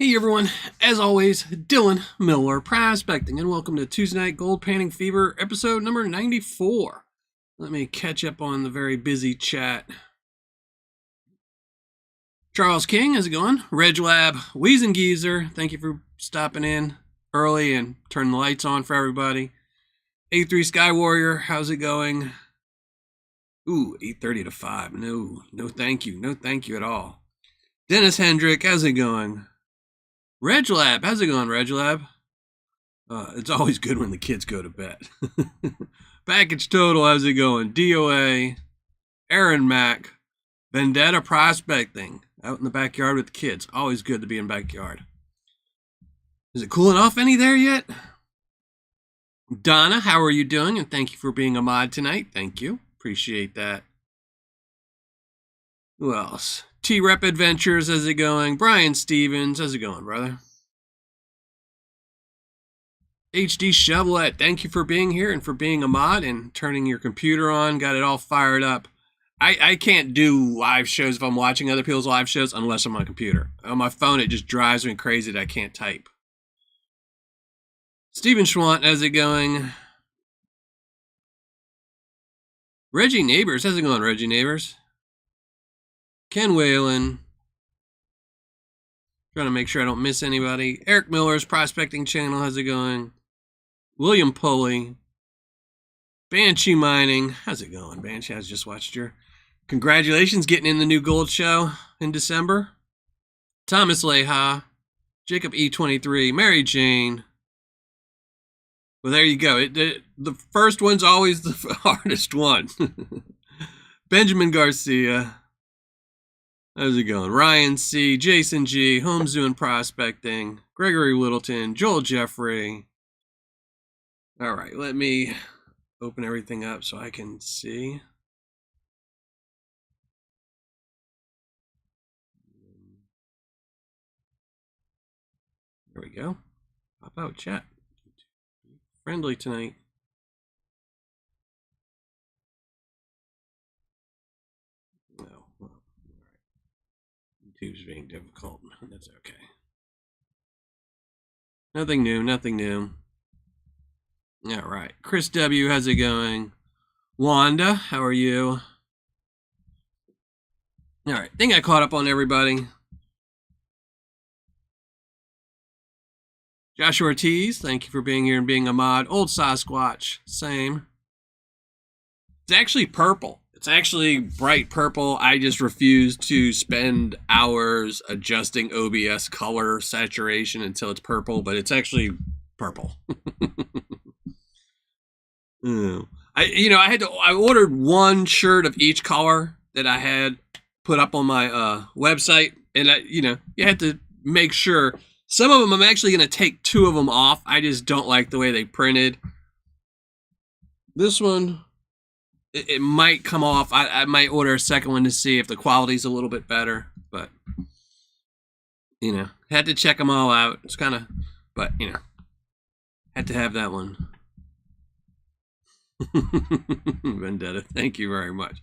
Hey everyone, as always, Dylan Miller Prospecting, and welcome to Tuesday Night Gold Panning Fever, episode number 94. Let me catch up on the very busy chat. Charles King, how's it going? Reg Lab, Wheezin' Geezer, thank you for stopping in early and turning the lights on for everybody. A3 Sky Warrior, how's it going? Ooh, 8:30 to 5. No thank you. No thank you at all. Dennis Hendrick, how's it going? Reg Lab, how's it going, Reg Lab? It's always good when the kids go to bed. Package Total, how's it going? DOA, Aaron Mack, Vendetta Prospecting, out in the backyard with the kids. Always good to be in backyard. Is it cooling off any there yet? Donna, how are you doing? And thank you for being a mod tonight. Thank you. Appreciate that. Who else? T-Rep Adventures, how's it going? Brian Stevens, how's it going, brother? HD Shovelet, thank you for being here and for being a mod and turning your computer on. Got it all fired up. I can't do live shows if I'm watching other people's live shows unless I'm on a computer. On my phone, it just drives me crazy that I can't type. Steven Schwant, how's it going? Reggie Neighbors, how's it going, Reggie Neighbors? Ken Whalen. Trying to make sure I don't miss anybody. Eric Miller's Prospecting Channel, how's it going? William Pulley. Banshee Mining, how's it going? Banshee, I just watched your congratulations getting in the new gold show in December. Thomas Leha. Jacob E23. Mary Jane. Well, there you go. The first one's always the hardest one. Benjamin Garcia. How's it going? Ryan C., Jason G., Home Zoo and Prospecting, Gregory Littleton, Joel Jeffrey. All right, let me open everything up so I can see. There we go. Pop out chat. Friendly tonight. YouTube's being difficult. That's okay. Nothing new, nothing new. All right. Chris W., how's it going? Wanda, how are you? All right. Think I caught up on everybody. Joshua Ortiz, thank you for being here and being a mod. Old Sasquatch, same. It's actually purple. It's actually bright purple. I just refuse to spend hours adjusting OBS color saturation until it's purple, but it's actually purple. I ordered one shirt of each color that I had put up on my website, and you had to make sure. Some of them I'm actually going to take 2 of them off. I just don't like the way they printed. This one, it might come off. I might order a second one to see if the quality's a little bit better, but had to check them all out. It's kind of, but had to have that one. Vendetta, thank you very much.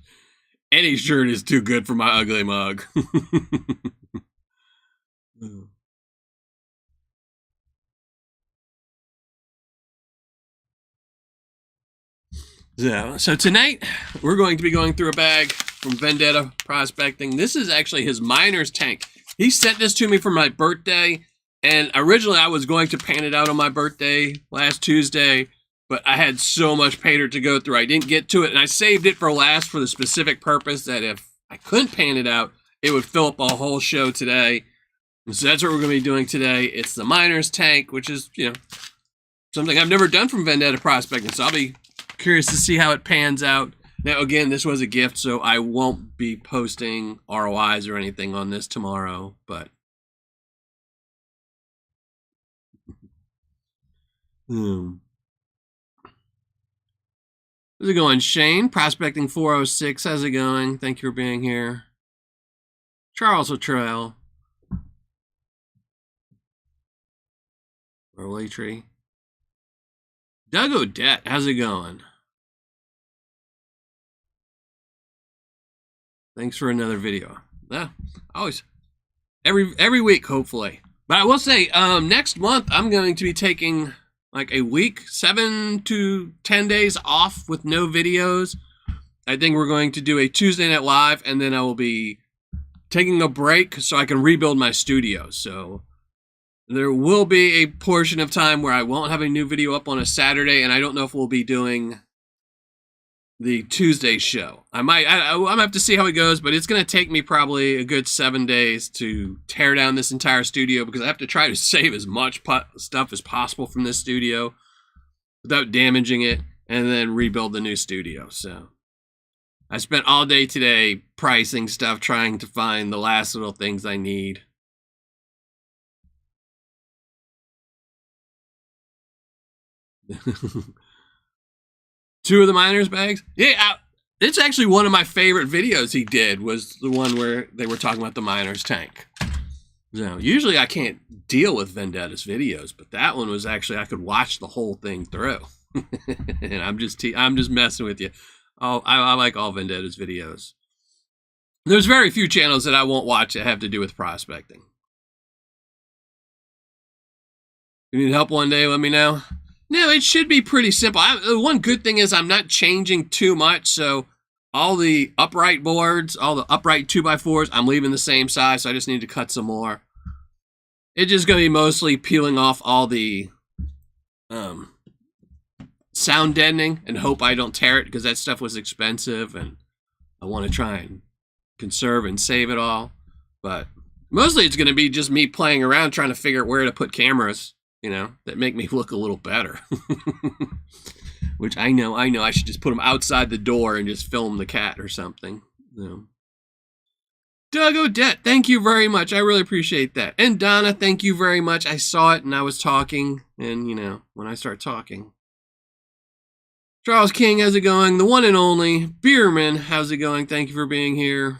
Any shirt is too good for my ugly mug. So tonight, we're going to be going through a bag from Vendetta Prospecting. This is actually his miner's tank. He sent this to me for my birthday, and originally I was going to paint it out on my birthday last Tuesday, but I had so much Paydirt to go through, I didn't get to it, and I saved it for last for the specific purpose that if I couldn't paint it out, it would fill up a whole show today. And so that's what we're going to be doing today. It's the miner's tank, which is, something I've never done from Vendetta Prospecting, so I'll be curious to see how it pans out. Now, again, this was a gift, so I won't be posting ROIs or anything on this tomorrow, but how's it going, Shane? Prospecting 406, how's it going? Thank you for being here. Charles Luttrell. Early Tree. Doug Odette, how's it going? Thanks for another video. Yeah, always. Every week, hopefully. But I will say, next month I'm going to be taking like a week, 7 to 10 days off with no videos. I think we're going to do a Tuesday Night Live, and then I will be taking a break so I can rebuild my studio. So there will be a portion of time where I won't have a new video up on a Saturday, and I don't know if we'll be doing the Tuesday show. I might have to see how it goes, but it's going to take me probably a good 7 days to tear down this entire studio, because I have to try to save as much stuff as possible from this studio without damaging it, and then rebuild the new studio. So I spent all day today pricing stuff, trying to find the last little things I need. Two of the miners' bags? Yeah, it's actually one of my favorite videos he did, was the one where they were talking about the miner's tank. So usually I can't deal with Vendetta's videos, but that one was actually, I could watch the whole thing through. And I'm just messing with you. I like all Vendetta's videos. There's very few channels that I won't watch that have to do with prospecting. You need help one day, let me know. No, it should be pretty simple. One good thing is I'm not changing too much, so all the upright boards, all the upright 2x4s, I'm leaving the same size, so I just need to cut some more. It's just going to be mostly peeling off all the sound deadening and hope I don't tear it, because that stuff was expensive, and I want to try and conserve and save it all. But mostly it's going to be just me playing around trying to figure out where to put cameras, you know, that make me look a little better. Which I know I should just put them outside the door and just film the cat or something. You know. Doug Odette, thank you very much. I really appreciate that. And Donna, thank you very much. I saw it and I was talking, and you know, when I start talking. Charles King, how's it going? The one and only. Beerman, how's it going? Thank you for being here.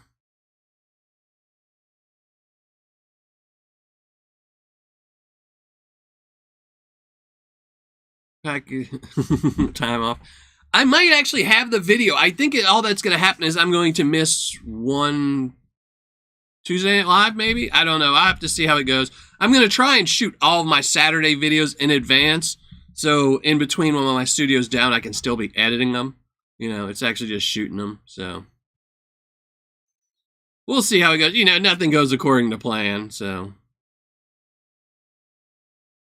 Time off. I might actually have the video. I think all that's going to happen is I'm going to miss one Tuesday Night Live, maybe? I don't know. I'll have to see how it goes. I'm going to try and shoot all of my Saturday videos in advance, so in between when my studio's down, I can still be editing them. You know, it's actually just shooting them, so we'll see how it goes. You know, nothing goes according to plan, so.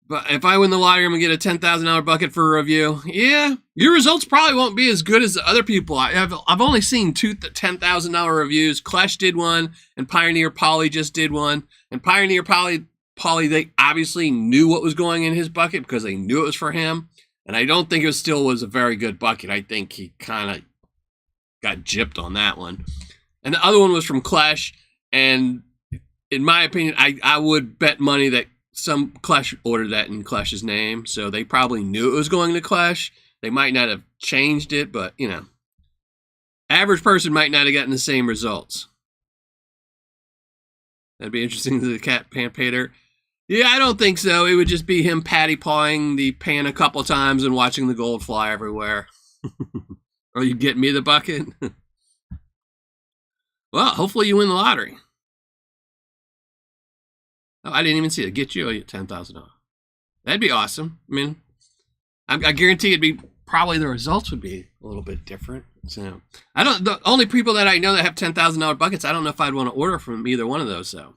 But if I win the lottery, I'm going to get a $10,000 bucket for a review. Yeah, your results probably won't be as good as the other people. I've only seen two $10,000 reviews. Clash did one, and Pioneer Polly just did one. And Pioneer Polly, they obviously knew what was going in his bucket because they knew it was for him. And I don't think it still was a very good bucket. I think he kind of got gypped on that one. And the other one was from Clash. And in my opinion, I would bet money that some Clash ordered that in Clash's name, so they probably knew it was going to Clash. They might not have changed it, but, you know, average person might not have gotten the same results. That'd be interesting to the cat pan Paydirt. Yeah, I don't think so. It would just be him patty-pawing the pan a couple times and watching the gold fly everywhere. Or you get me the bucket. Well, hopefully you win the lottery. Oh, I didn't even see it. Get you $10,000. That'd be awesome. I mean, I guarantee it'd be probably the results would be a little bit different. So the only people that I know that have $10,000 buckets, I don't know if I'd want to order from either one of those. So.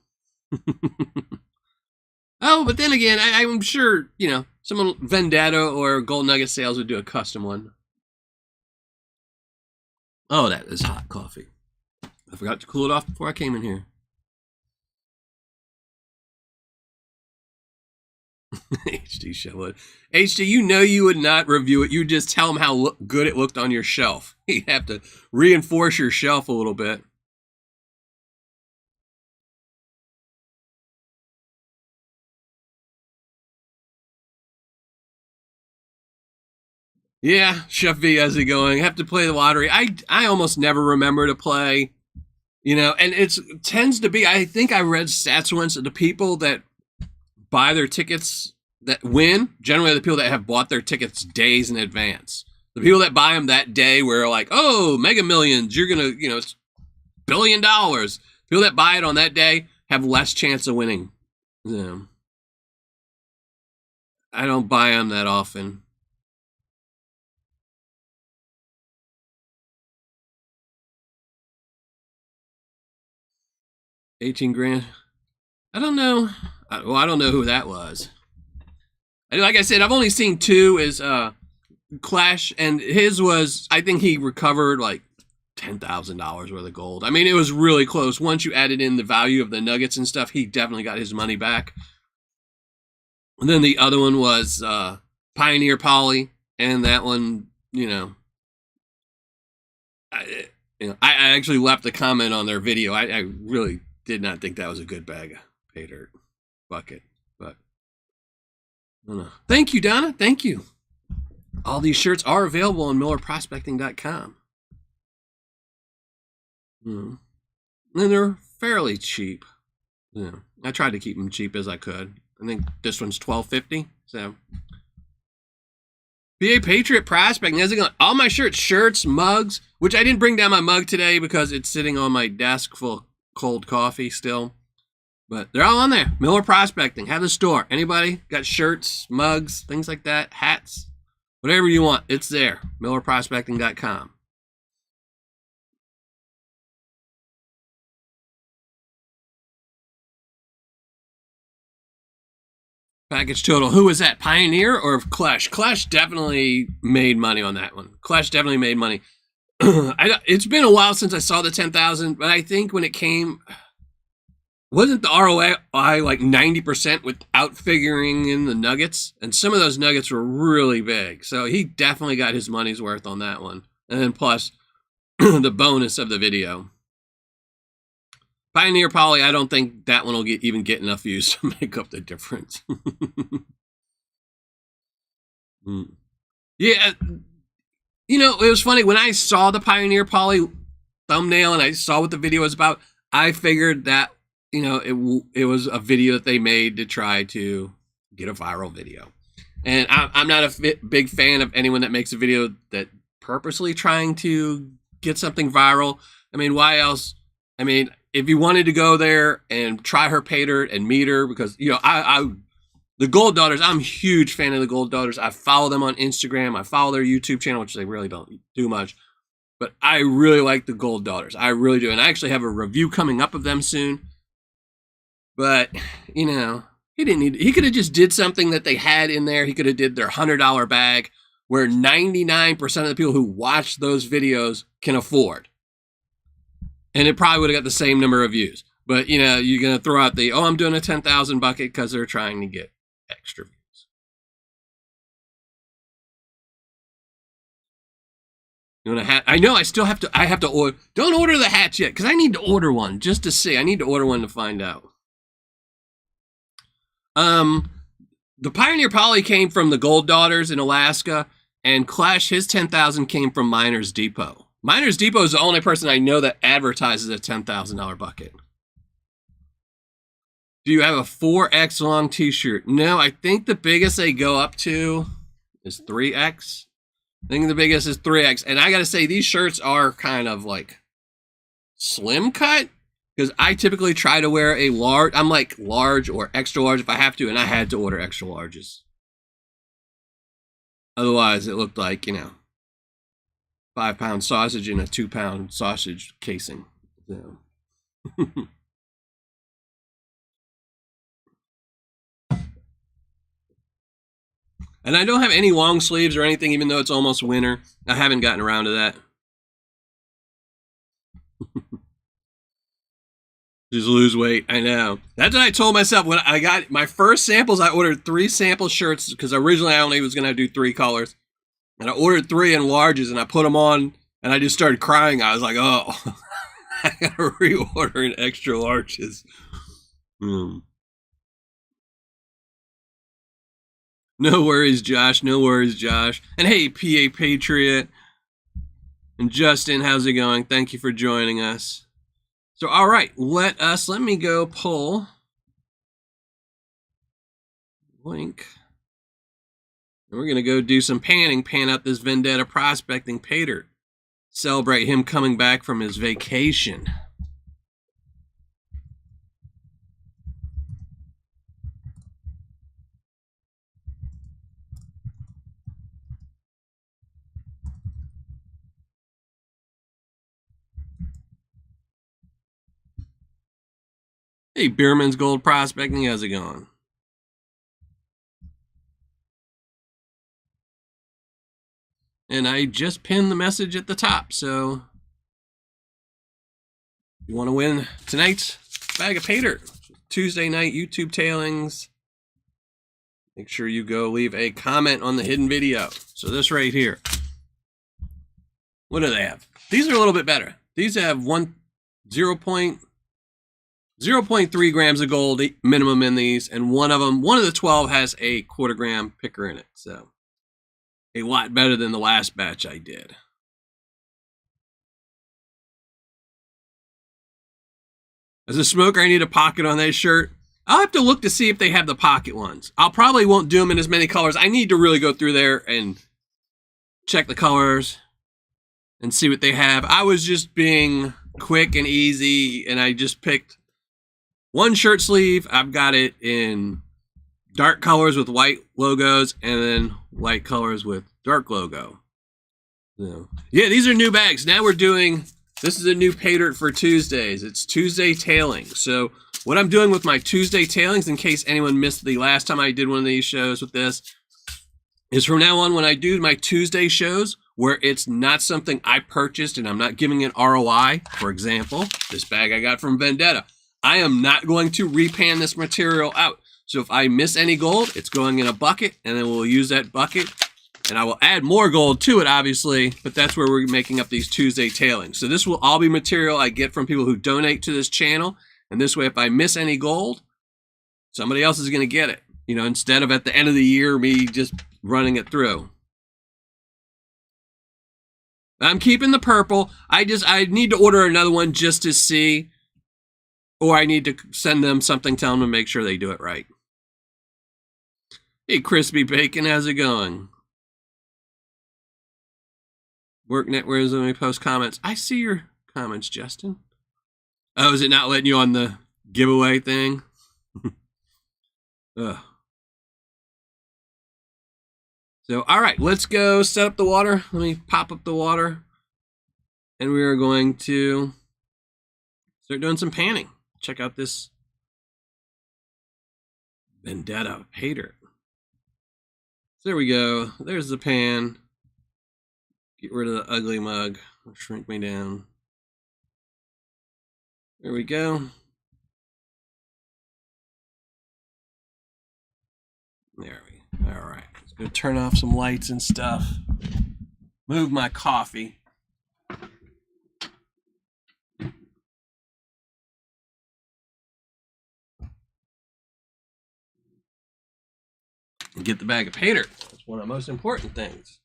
Oh, but then again, I'm sure, you know, someone Vendetta or Gold Nugget Sales would do a custom one. Oh, that is hot coffee. I forgot to cool it off before I came in here. HD show it. HD, you know you would not review it. You just tell them how good it looked on your shelf. You have to reinforce your shelf a little bit. Yeah, Chef V, how's it going? I have to play the lottery. I almost never remember to play, you know, and it tends to be, I think I read stats once that the people that buy their tickets that win, generally the people that have bought their tickets days in advance. The people that buy them that day were like, oh, Mega Millions, you're going to, you know, it's $1 billion. People that buy it on that day have less chance of winning. Yeah. I don't buy them that often. $18,000. I don't know. Well, I don't know who that was. Like I said, I've only seen two. Is Clash, and his was, I think he recovered like $10,000 worth of gold. I mean, it was really close. Once you added in the value of the nuggets and stuff, he definitely got his money back. And then the other one was Pioneer Poly, and that one, I actually left a comment on their video. I really did not think that was a good bag of Paydirt bucket, but I don't know. Thank you, Donna. Thank you. All these shirts are available on MillerProspecting.com. And they're fairly cheap. I tried to keep them cheap as I could. I think this one's $12.50. So, PA Patriot Prospecting. How's it going? All my shirts, mugs, which I didn't bring down my mug today because it's sitting on my desk full of cold coffee still. But they're all on there. Miller Prospecting. Have the store. Anybody got shirts, mugs, things like that, hats, whatever you want, it's there. MillerProspecting.com. Package total. Who was that? Pioneer or Clash? Clash definitely made money on that one. Clash definitely made money. It's been a while since I saw the 10,000, but I think when it came, wasn't the ROI like 90% without figuring in the nuggets? And some of those nuggets were really big. So he definitely got his money's worth on that one. And then plus the bonus of the video. Pioneer Poly, I don't think that one will even get enough views to make up the difference. Yeah, it was funny when I saw the Pioneer Poly thumbnail and I saw what the video was about. I figured that it was a video that they made to try to get a viral video, and I'm not a big fan of anyone that makes a video that purposely trying to get something viral. I mean, why else? I mean, if you wanted to go there and try her Paydirt and meet her, because the Gold Daughters, I'm a huge fan of the Gold Daughters. I follow them on Instagram. I follow their YouTube channel, which they really don't do much. But I really like the Gold Daughters. I really do. And I actually have a review coming up of them soon. But, he didn't need, he could have just did something that they had in there. He could have did their $100 bag where 99% of the people who watch those videos can afford. And it probably would have got the same number of views. But, you're going to throw out the, I'm doing a 10,000 bucket because they're trying to get extra views. You want a hat? I know I have to order. Don't order the hats yet because I need to order one just to see. I need to order one to find out. The Pioneer Poly came from the Gold Daughters in Alaska, and Clash, his 10,000 came from Miners Depot. Miners Depot is the only person I know that advertises a $10,000 bucket. Do you have a 4X long t-shirt? No, I think the biggest they go up to is 3X. I think the biggest is 3X. And I got to say, these shirts are kind of like slim cut. Because I typically try to wear a large. I'm like large or extra large if I have to. And I had to order extra larges. Otherwise, it looked like, 5-pound sausage in a 2-pound sausage casing. And I don't have any long sleeves or anything, even though it's almost winter. I haven't gotten around to that. Just lose weight. I know. That's what I told myself when I got my first samples. I ordered 3 sample shirts because originally I only was going to do 3 colors. And I ordered 3 in larges and I put them on and I just started crying. I was like, oh, I got to reorder in extra larges. No worries, Josh. No worries, Josh. And hey, PA Patriot and Justin, how's it going? Thank you for joining us. So, all right, let me go pull link. And we're going to go do some panning, pan out this Vendetta prospecting Paydirt. Celebrate him coming back from his vacation. Hey, Beerman's Gold Prospecting, how's it going? And I just pinned the message at the top, so you want to win tonight's bag of Paydirt, Tuesday night YouTube tailings, make sure you go leave a comment on the hidden video. So this right here, what do they have? These are a little bit better. These have 0.3 grams of gold minimum in these, and one of the 12 has a 1/4 gram picker in it. So a lot better than the last batch I did. As a smoker, I need a pocket on that shirt. I'll have to look to see if they have the pocket ones. I'll probably won't do them in as many colors. I need to really go through there and check the colors and see what they have. I was just being quick and easy, and I just picked one shirt sleeve. I've got it in dark colors with white logos, and then white colors with dark logo. So, yeah, these are new bags. Now we're doing, this is a new Paydirt for Tuesdays. It's Tuesday tailings. So what I'm doing with my Tuesday tailings, in case anyone missed the last time I did one of these shows with this, is from now on when I do my Tuesday shows where it's not something I purchased and I'm not giving it ROI, for example, this bag I got from Vendetta, I am not going to repan this material out. So if I miss any gold, it's going in a bucket, and then we'll use that bucket, and I will add more gold to it, obviously, but that's where we're making up these Tuesday tailings. So this will all be material I get from people who donate to this channel, and this way, if I miss any gold, somebody else is going to get it, you know, instead of at the end of the year, me just running it through. I'm keeping the purple. I need to order another one just to see, or I need to send them something telling them to make sure they do it right. Hey, Crispy Bacon, how's it going? WorkNet, where's when we post comments? I see your comments, Justin. Oh, is it not letting you on the giveaway thing? Ugh. So, all right, let's go set up the water. Let me pop up the water. And we are going to start doing some panning. Check out this Vendetta Paydirt. So there we go. There's the pan. Get rid of the ugly mug. Shrink me down. There we go. There we go. All right. Let's go turn off some lights and stuff. Move my coffee. And get the bag of Paydirt. That's one of the most important things.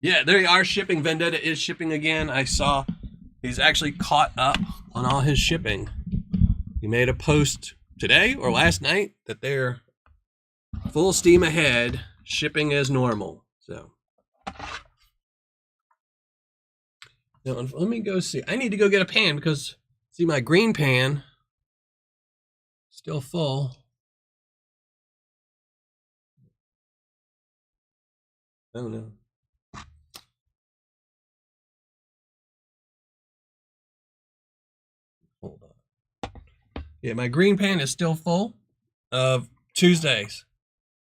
Yeah, they are shipping. Vendetta is shipping again. I saw he's actually caught up on all his shipping. He made a post today or last night that they're full steam ahead, shipping as normal. So now, let me go see. I need to go get a pan because, see, my green pan still full. Oh no. Hold on. Yeah, my green pan is still full of Tuesdays.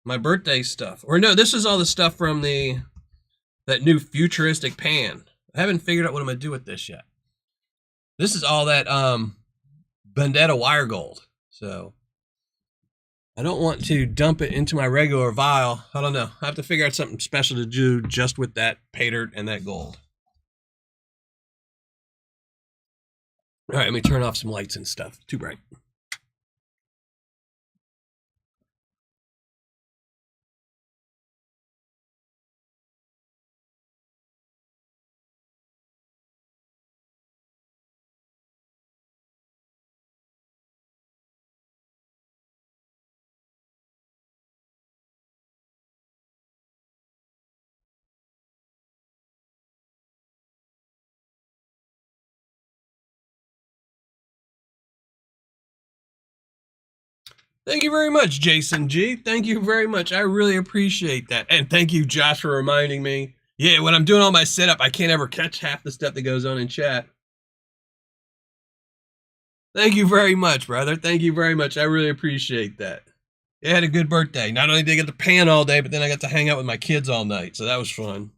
My birthday stuff. Or no, this is all the stuff from that new futuristic pan. I haven't figured out what I'm gonna do with this yet. This is all that Vendetta wire gold. So I don't want to dump it into my regular vial. I don't know. I have to figure out something special to do just with that Paydirt and that gold. All right, let me turn off some lights and stuff. Too bright. Thank you very much, Jason G. Thank you very much. I really appreciate that. And thank you, Josh, for reminding me. Yeah, when I'm doing all my setup, I can't ever catch half the stuff that goes on in chat. Thank you very much, brother. Thank you very much. I really appreciate that. I had a good birthday. Not only did I get to pan all day, but then I got to hang out with my kids all night. So that was fun.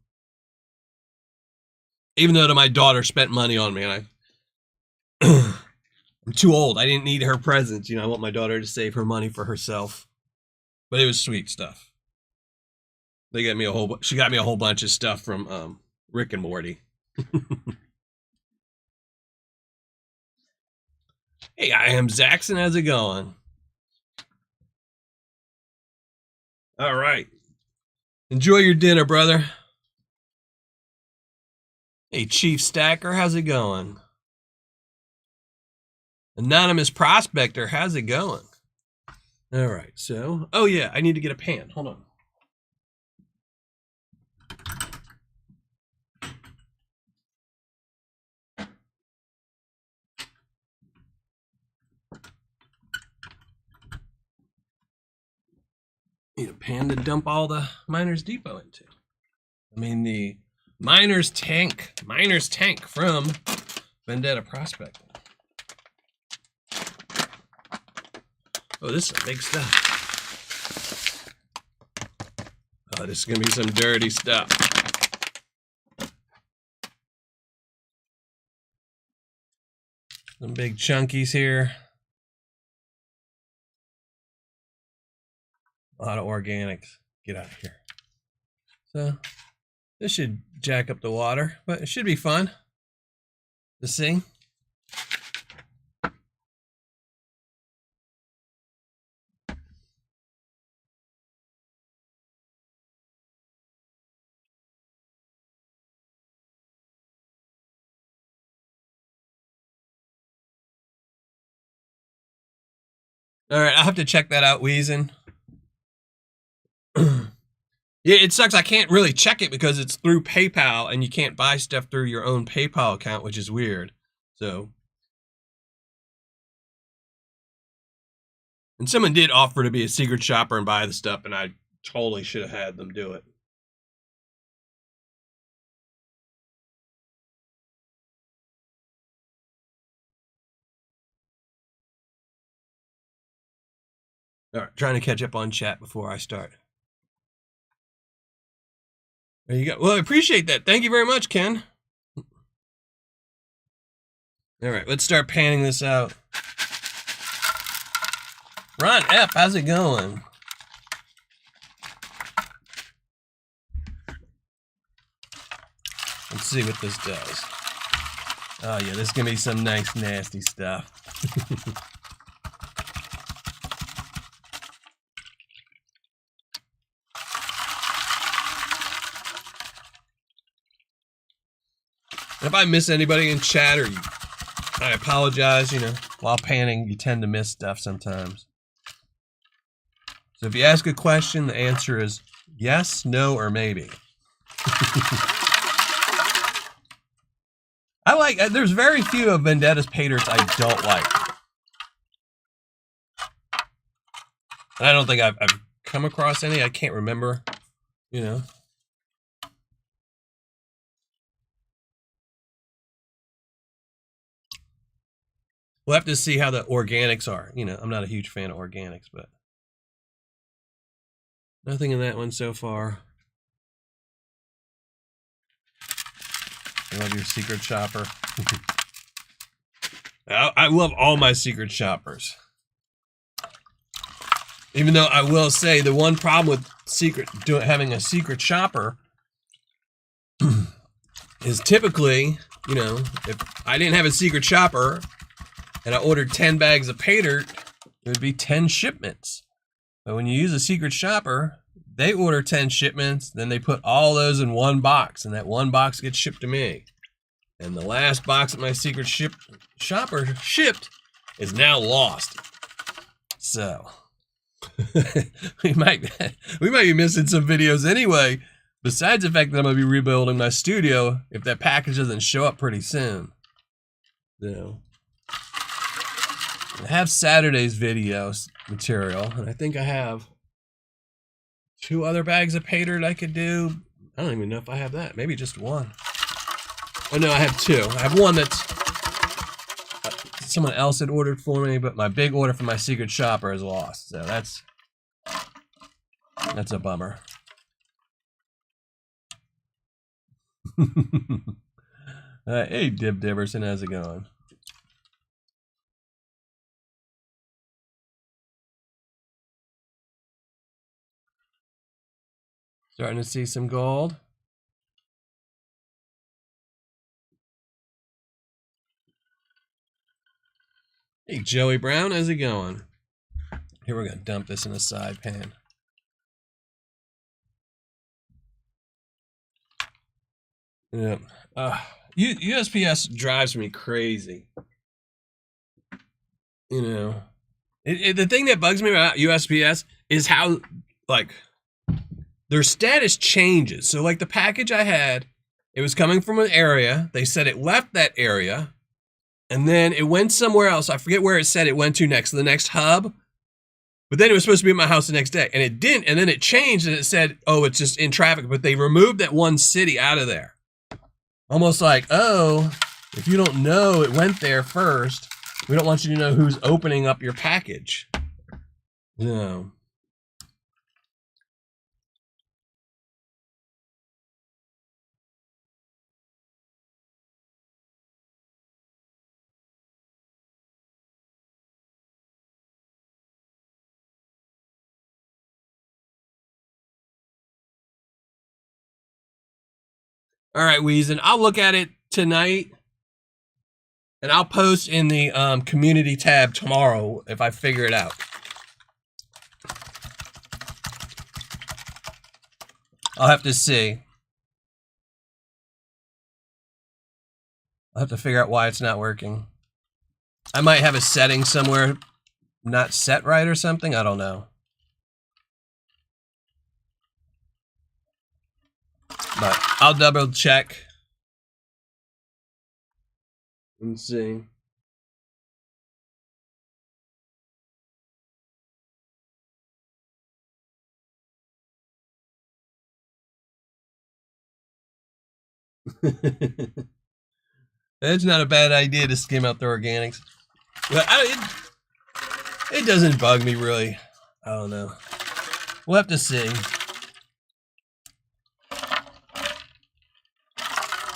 Even though my daughter spent money on me, and I'm too old. I didn't need her presents. You know, I want my daughter to save her money for herself. But it was sweet stuff. They got me she got me a whole bunch of stuff from Rick and Morty. Hey, I am Zaxxon. How's it going? All right. Enjoy your dinner, brother. Hey, Chief Stacker. How's it going? Anonymous Prospector. How's it going? All right. So, oh, yeah. I need to get a pan. Hold on. Need a pan to dump all the Miners Depot into. I mean, the Miners Tank from Vendetta Prospecting. Oh, this is big stuff. Oh, this is going to be some dirty stuff. Some big chunkies here. A lot of organics. Get out of here. So, this should jack up the water, but it should be fun to see. All right, I'll have to check that out, Weezin. Yeah, it sucks. I can't really check it because it's through PayPal and you can't buy stuff through your own PayPal account, which is weird. So, and someone did offer to be a secret shopper and buy the stuff, and I totally should have had them do it. All right, trying to catch up on chat before I start. There you go. Well, I appreciate that. Thank you very much, Ken. All right, let's start panning this out. Ron F., how's it going? Let's see what this does. Oh, yeah, this is going to be some nice, nasty stuff. If I miss anybody in chat, or I apologize, you know, while panning, you tend to miss stuff sometimes. So if you ask a question, the answer is yes, no, or maybe. There's very few of Vendetta's Paydyrts I don't like. And I don't think I've come across any. I can't remember, you know. We'll have to see how the organics are. You know, I'm not a huge fan of organics, but nothing in that one so far. I love your secret shopper. I love all my secret shoppers. Even though I will say the one problem with having a secret shopper is typically, you know, if I didn't have a secret shopper and I ordered 10 bags of Paydirt, it would be 10 shipments. But when you use a secret shopper, they order 10 shipments, then they put all those in one box, and that one box gets shipped to me. And the last box that my secret shopper shipped is now lost. So we might be missing some videos anyway, besides the fact that I'm going to be rebuilding my studio if that package doesn't show up pretty soon. So I have Saturday's video material. And I think I have 2 other bags of Paydirt I could do. I don't even know if I have that. Maybe just 1. Oh no, I have 2. I have 1 that's someone else had ordered for me, but my big order for my secret shopper is lost. So that's a bummer. Hey, Dib Dibberson, how's it going? Starting to see some gold. Hey, Joey Brown, how's it going? Here, we're going to dump this in a side pan. Yeah. USPS drives me crazy. You know, the thing that bugs me about USPS is how, like, their status changes. So, like, the package I had, it was coming from an area. They said it left that area. And then it went somewhere else. I forget where it said it went to next, the next hub. But then it was supposed to be at my house the next day. And it didn't. And then it changed and it said, oh, it's just in traffic. But they removed that one city out of there. Almost like, oh, if you don't know it went there first, we don't want you to know who's opening up your package. No. All right, Weezen, I'll look at it tonight, and I'll post in the community tab tomorrow if I figure it out. I'll have to see. I'll have to figure out why it's not working. I might have a setting somewhere not set right or something. I don't know. But I'll double check and see. It's not a bad idea to skim out the organics. But it doesn't bug me really. I don't know. We'll have to see.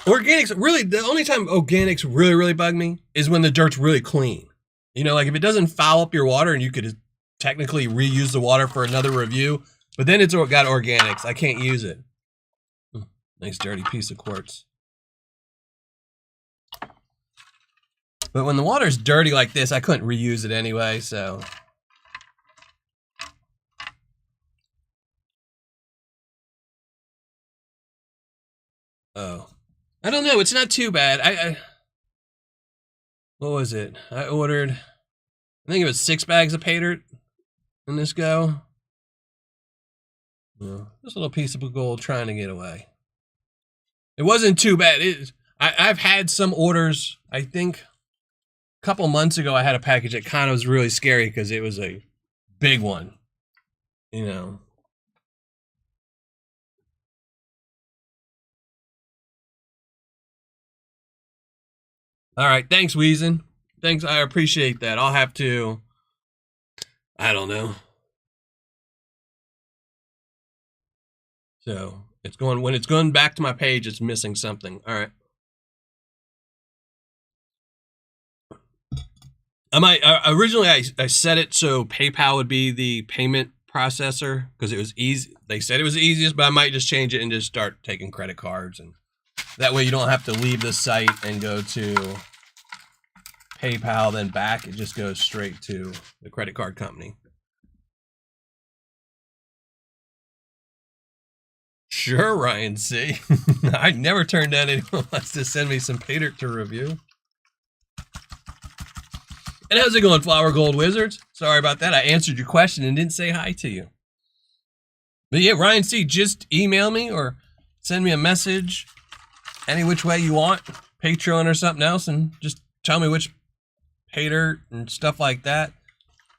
Organics, really, the only time organics really bug me is when the dirt's really clean. You know, like if it doesn't foul up your water and you could technically reuse the water for another review, but then it's got organics. I can't use it. Nice dirty piece of quartz. But when the water's dirty like this, I couldn't reuse it anyway, so. Oh. I don't know. It's not too bad. What was it? I ordered, I think it was 6 bags of Paydirt in this go. This little piece of gold trying to get away. It wasn't too bad. I've had some orders. I think a couple months ago I had a package that kind of was really scary because it was a big one. You know. All right, thanks, Weezen. Thanks, I appreciate that. I'll have to, I don't know. So it's going, when it's going back to my page, it's missing something. All right. Originally I set it so PayPal would be the payment processor because it was easy. They said it was the easiest, but I might just change it and just start taking credit cards, and that way you don't have to leave the site and go to PayPal, then back. It just goes straight to the credit card company. Sure, Ryan C. I never turned down anyone wants to send me some Paydirt to review. And how's it going, Flower Gold Wizards? Sorry about that. I answered your question and didn't say hi to you. But yeah, Ryan C., just email me or send me a message any which way you want, Patreon or something else, and just tell me which Paydirt and stuff like that.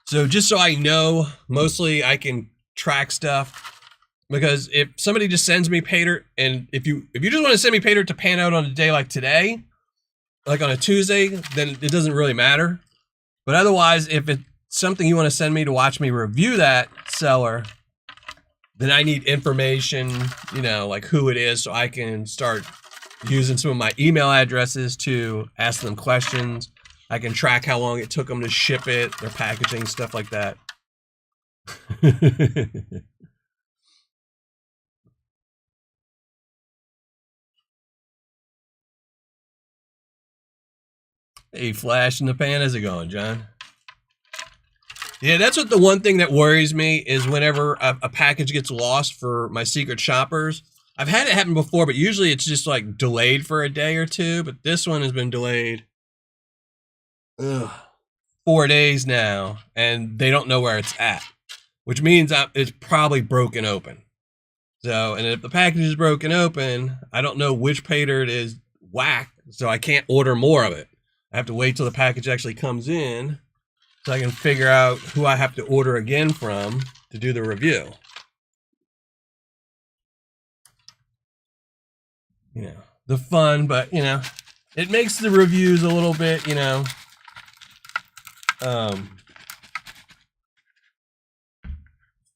So just so I know, mostly I can track stuff, because if somebody just sends me Paydirt, and if you just want to send me Paydirt to pan out on a day like today, like on a Tuesday, then it doesn't really matter. But otherwise, if it's something you want to send me to watch me review that seller, then I need information, you know, like who it is, so I can start using some of my email addresses to ask them questions. I can track how long it took them to ship it, their packaging, stuff like that. Hey, flash in the pan, how's it going, John? Yeah, that's what the one thing that worries me is whenever a package gets lost for my secret shoppers. I've had it happen before, but usually it's just like delayed for a day or two. But this one has been delayed 4 days now, and they don't know where it's at, which means it's probably broken open. So, and if the package is broken open, I don't know which Paydirt is whack, so I can't order more of it. I have to wait till the package actually comes in, so I can figure out who I have to order again from to do the review. You know, the fun, but, you know, it makes the reviews a little bit, you know,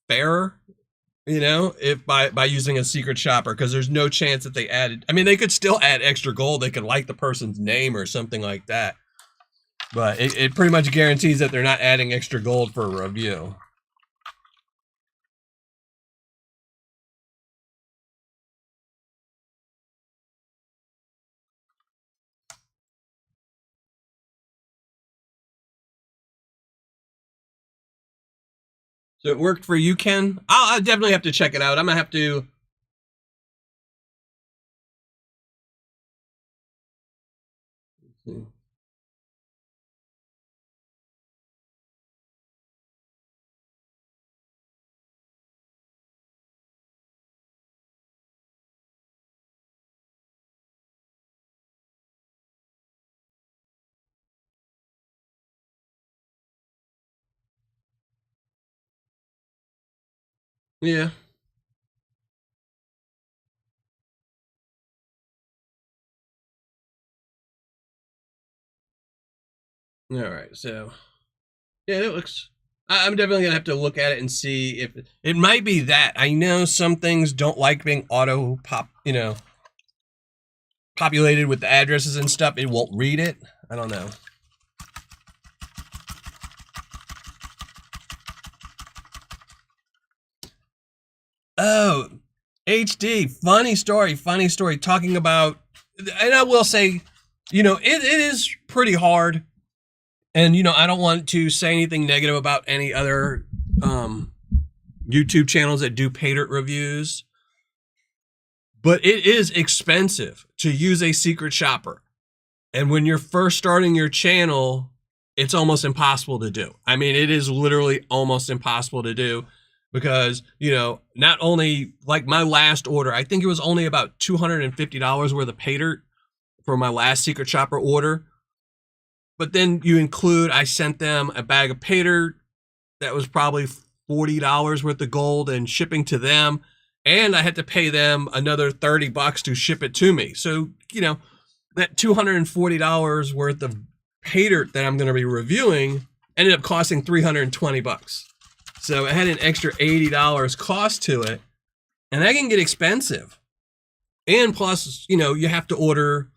fairer, you know, if by using a secret shopper, because there's no chance that they added. I mean, they could still add extra gold. They could like the person's name or something like that. But it pretty much guarantees that they're not adding extra gold for a review. So it worked for you, Ken? I'll definitely have to check it out. I'm going to have to... Yeah. All right, so... Yeah, it looks... I'm definitely going to have to look at it and see if... It might be that. I know some things don't like being populated with the addresses and stuff. It won't read it. I don't know. Oh, HD, funny story, talking about, and I will say, you know, it is pretty hard. And, you know, I don't want to say anything negative about any other YouTube channels that do Paydirt reviews. But it is expensive to use a secret shopper. And when you're first starting your channel, it's almost impossible to do. I mean, it is literally almost impossible to do. Because, you know, not only, like my last order, I think it was only about $250 worth of Paydirt for my last secret shopper order. But then you include, I sent them a bag of Paydirt that was probably $40 worth of gold and shipping to them. And I had to pay them another $30 to ship it to me. So, you know, that $240 worth of Paydirt that I'm going to be reviewing ended up costing $320. So it had an extra $80 cost to it, and that can get expensive. And plus, you know, you have to order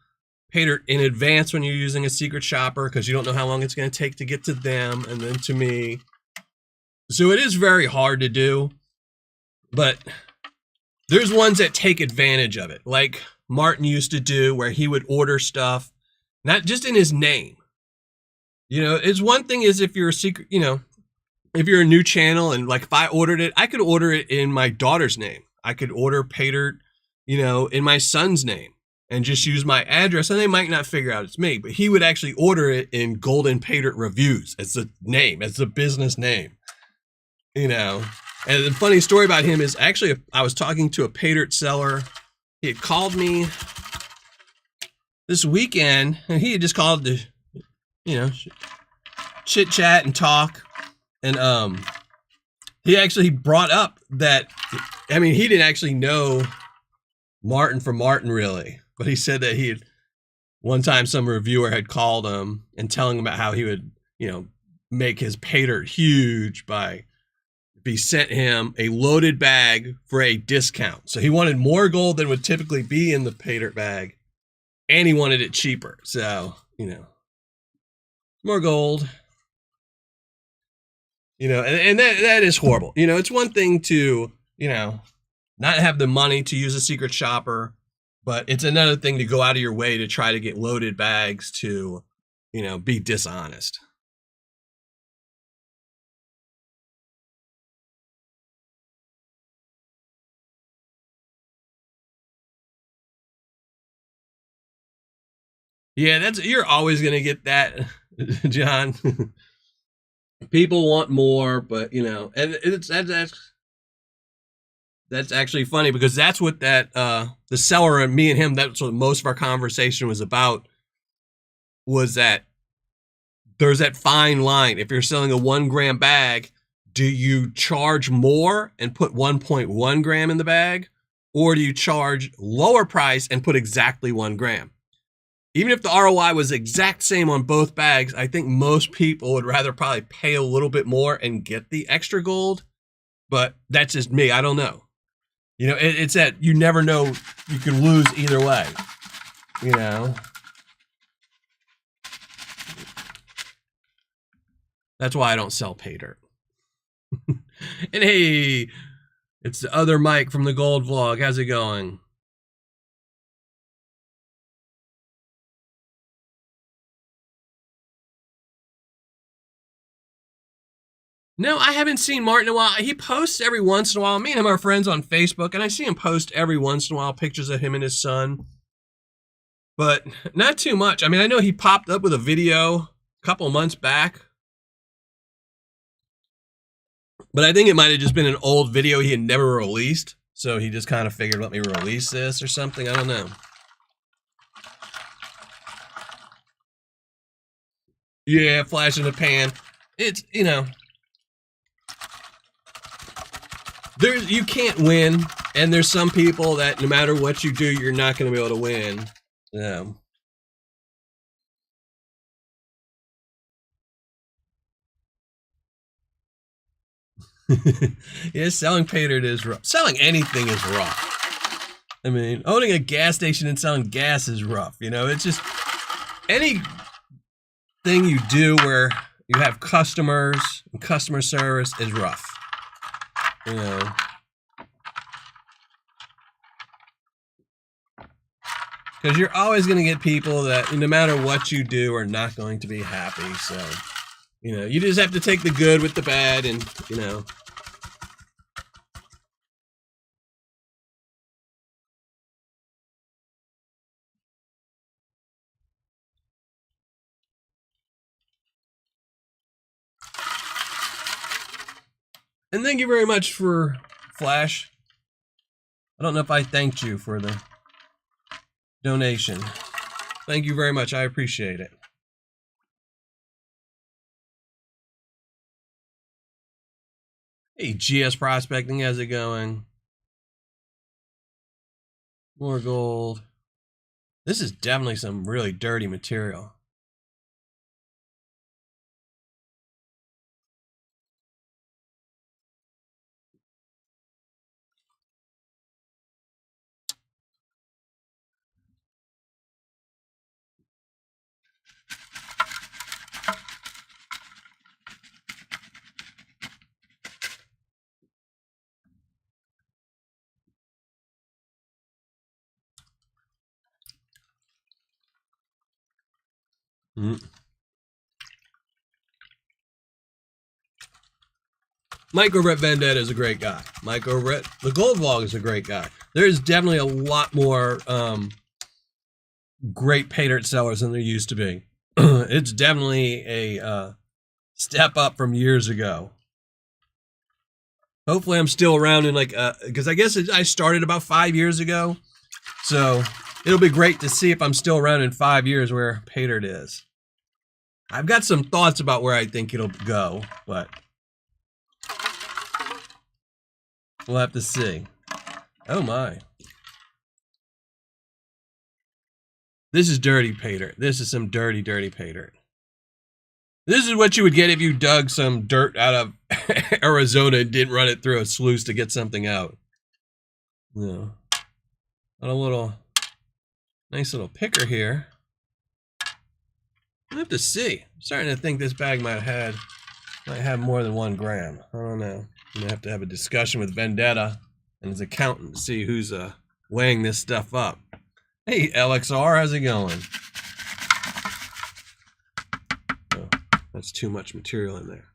Paydirt in advance when you're using a secret shopper, because you don't know how long it's going to take to get to them and then to me. So it is very hard to do, but there's ones that take advantage of it, like Martin used to do, where he would order stuff, not just in his name. You know, it's one thing is if you're a secret, you know, if you're a new channel and like if I ordered it, I could order it in my daughter's name. I could order Paydirt, you know, in my son's name and just use my address, and they might not figure out it's me, but he would actually order it in Golden Paydirt Reviews as the name, as the business name, you know. And the funny story about him is actually I was talking to a Paydirt seller. He had called me this weekend, and he had just called to, you know, chit chat and talk. And he actually brought up that, I mean, he didn't actually know Martin from Martin really, but he said that he had one time some reviewer had called him and telling him about how he would, make his Paydirt huge by if he sent him a loaded bag for a discount. So he wanted more gold than would typically be in the Paydirt bag, and he wanted it cheaper. So, more gold. And that is horrible. It's one thing to, not have the money to use a secret shopper, but it's another thing to go out of your way to try to get loaded bags to, be dishonest. Yeah, you're always going to get that, John. People want more, but and that's actually funny because that's what that the seller and me and him, that's what most of our conversation was about, was that there's that fine line. If you're selling a 1 gram bag, do you charge more and put 1.1 gram in the bag, or do you charge lower price and put exactly 1 gram? Even if the ROI was exact same on both bags, I think most people would rather probably pay a little bit more and get the extra gold. But that's just me. I don't know. It's that you never know. You can lose either way. That's why I don't sell Paydirt. And hey, it's the other Mike from the Gold Vlog. How's it going? No, I haven't seen Martin in a while. He posts every once in a while. Me and him are friends on Facebook, and I see him post every once in a while pictures of him and his son. But not too much. I mean, I know he popped up with a video a couple months back. But I think it might have just been an old video he had never released. So he just kind of figured, let me release this or something. I don't know. Yeah, flash in the pan. It's, you can't win, and there's some people that no matter what you do, you're not going to be able to win. Yeah, selling Paydirt is rough. Selling anything is rough. I mean, owning a gas station and selling gas is rough. It's just anything you do where you have customers and customer service is rough. Because you're always going to get people that no matter what you do are not going to be happy. So, you just have to take the good with the bad and, And thank you very much for Flash. I don't know if I thanked you for the donation. Thank you very much. I appreciate it. Hey, GS Prospecting, how's it going? More gold. This is definitely some really dirty material. Mike over at Vendetta is a great guy. Mike over at the Gold Vlog is a great guy. There's definitely a lot more great Paydirt sellers than there used to be. It's definitely a step up from years ago. Hopefully I'm still around in because I guess I started about 5 years ago. So it'll be great to see if I'm still around in 5 years where Paydirt is. I've got some thoughts about where I think it'll go, but We'll have to see. Oh my. This is dirty Paydirt. This is some dirty, dirty Paydirt. This is what you would get if you dug some dirt out of Arizona and didn't run it through a sluice to get something out. Yeah. Got a little, nice little picker here. I'll have to see. I'm starting to think this bag might have more than 1 gram. I don't know. I'm gonna have to have a discussion with Vendetta and his accountant to see who's weighing this stuff up. Hey, LXR, how's it going? Oh, that's too much material in there.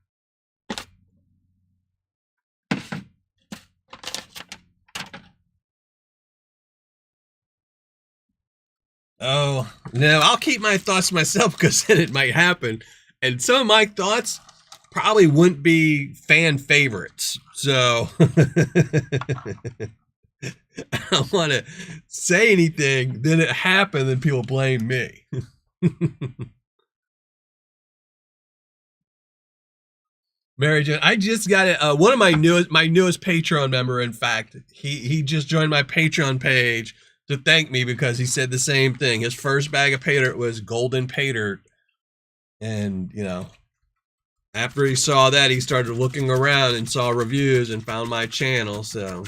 Oh, no, I'll keep my thoughts to myself because then it might happen. And some of my thoughts probably wouldn't be fan favorites. So I don't want to say anything, then it happened, and people blame me. Mary Jane, I just got it. One of my newest Patreon member, in fact, he just joined my Patreon page to thank me because he said the same thing. His first bag of Paydirt was golden Paydirt. And, you know, after he saw that, he started looking around and saw reviews and found my channel, so.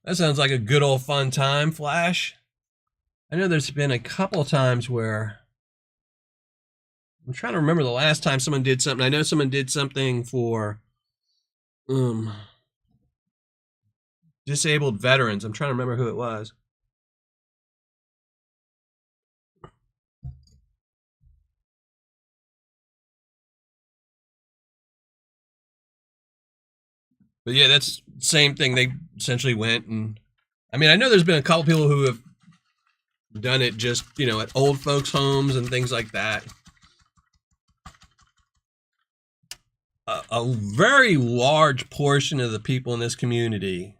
That sounds like a good old fun time, Flash. I know there's been a couple times where I'm trying to remember the last time someone did something. I know someone did something for disabled veterans. I'm trying to remember who it was. But yeah, that's the same thing. They essentially went and, I mean, I know there's been a couple people who have done it just, you know, at old folks' homes and things like that. A very large portion of the people in this community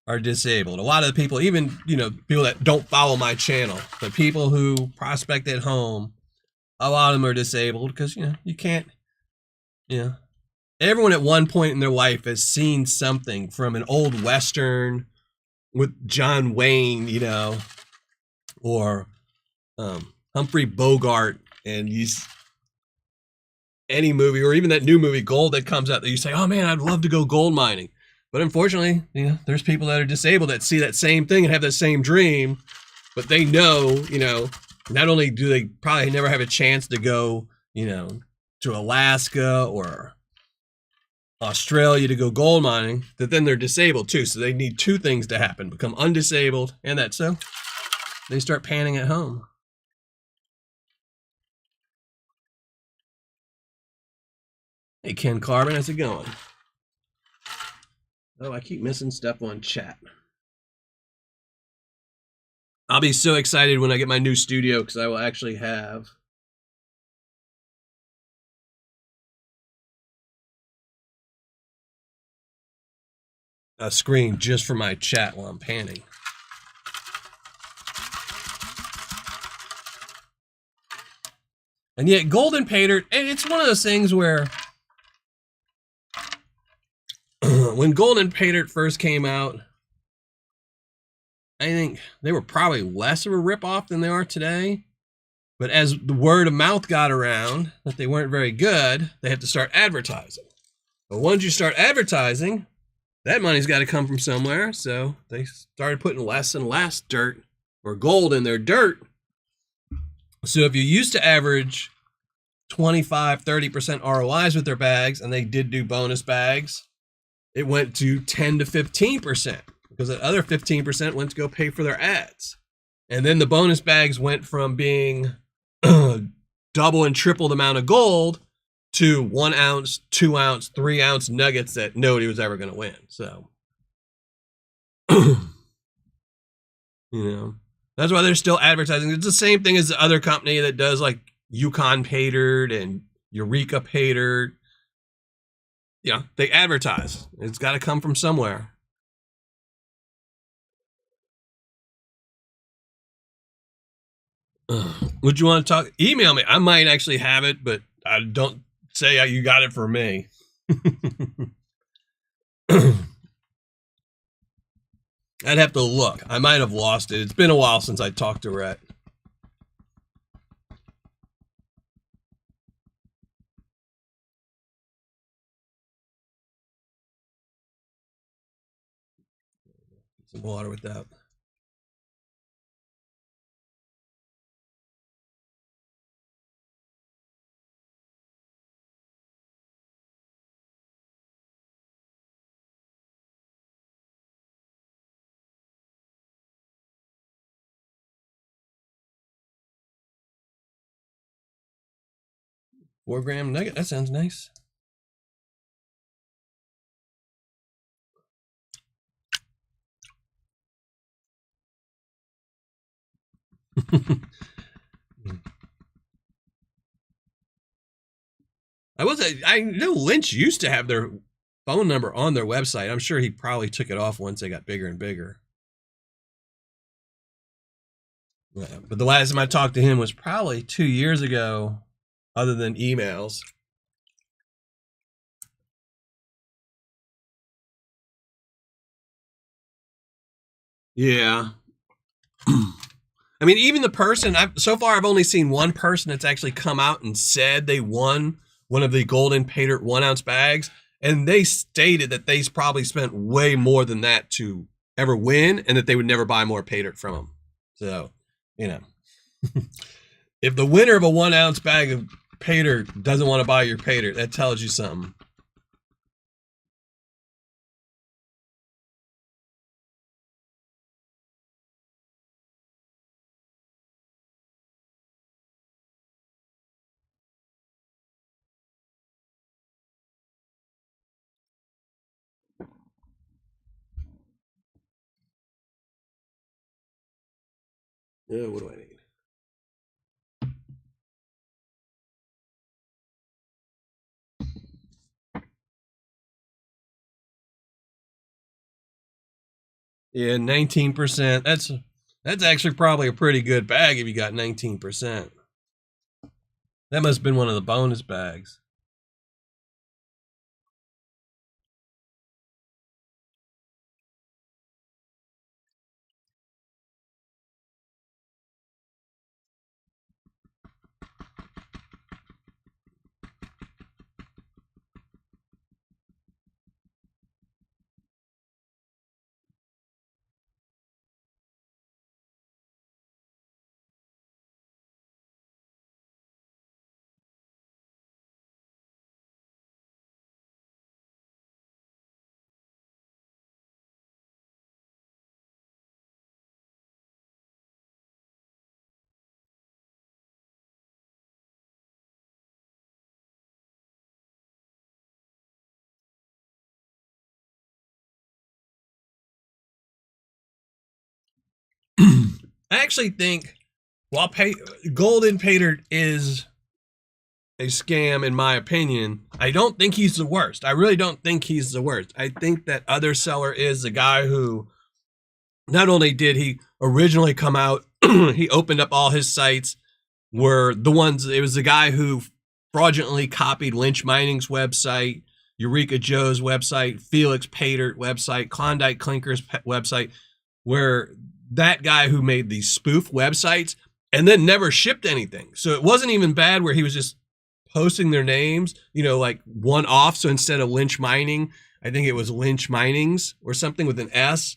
are disabled. A lot of the people, even, you know, people that don't follow my channel, the people who prospect at home, a lot of them are disabled because, you know, you can't, you know, everyone at one point in their life has seen something from an old Western with John Wayne, you know, or Humphrey Bogart, and any movie, or even that new movie Gold that comes out that you say, oh man, I'd love to go gold mining. But unfortunately, you know, there's people that are disabled that see that same thing and have that same dream, but they know, you know, not only do they probably never have a chance to go, you know, to Alaska or Australia to go gold mining, that then they're disabled too. So they need 2 things to happen: become undisabled, and that so they start panning at home. Hey, Ken Carbon, how's it going? Oh, I keep missing stuff on chat. I'll be so excited when I get my new studio because I will actually have a screen just for my chat while I'm panning. And yet, golden Paydirt, it's one of those things where when golden Paydirt first came out, I think they were probably less of a ripoff than they are today. But as the word of mouth got around that they weren't very good, they had to start advertising. But once you start advertising, that money's got to come from somewhere. So they started putting less and less dirt or gold in their dirt. So if you used to average 25, 30% ROIs with their bags, and they did do bonus bags, it went to 10 to 15%, because the other 15% went to go pay for their ads. And then the bonus bags went from being double and triple the amount of gold to 1 ounce, 2 ounce, 3 ounce nuggets that nobody was ever going to win. So, you know, that's why they're still advertising. It's the same thing as the other company that does like Yukon Paydirt and Eureka Paydirt. You know, they advertise. It's got to come from somewhere. Would you want to talk? Email me. I might actually have it, but I don't say you got it for me. I'd have to look. I might have lost it. It's been a while since I talked to Rhett. Some water with that. $4-gram nugget. That sounds nice. I know Lynch used to have their phone number on their website. I'm sure he probably took it off once they got bigger and bigger. Yeah, but the last time I talked to him was probably 2 years ago, other than emails. Yeah. I mean, even the person, so far I've only seen one person that's actually come out and said they won one of the golden Paydirt 1 ounce bags. And they stated that they probably spent way more than that to ever win, and that they would never buy more Paydirt from them. So, you know, if the winner of a 1 ounce bag of Paydirt doesn't want to buy your Paydirt, that tells you something. Yeah, what do I need? Yeah, 19%. That's actually probably a pretty good bag if you got 19%. That must have been one of the bonus bags. I actually think while Golden Paydirt is a scam, in my opinion, I don't think he's the worst. I really don't think he's the worst. I think that other seller is the guy who not only did he originally come out, he opened up all his sites were the ones, it was the guy who fraudulently copied Lynch Mining's website, Eureka Joe's website, Felix Paydirt website, Klondike Clinker's website, where that guy who made these spoof websites and then never shipped anything. So it wasn't even bad where he was just posting their names, you know, like one off. So instead of Lynch Mining, I think it was Lynch Minings or something with an S.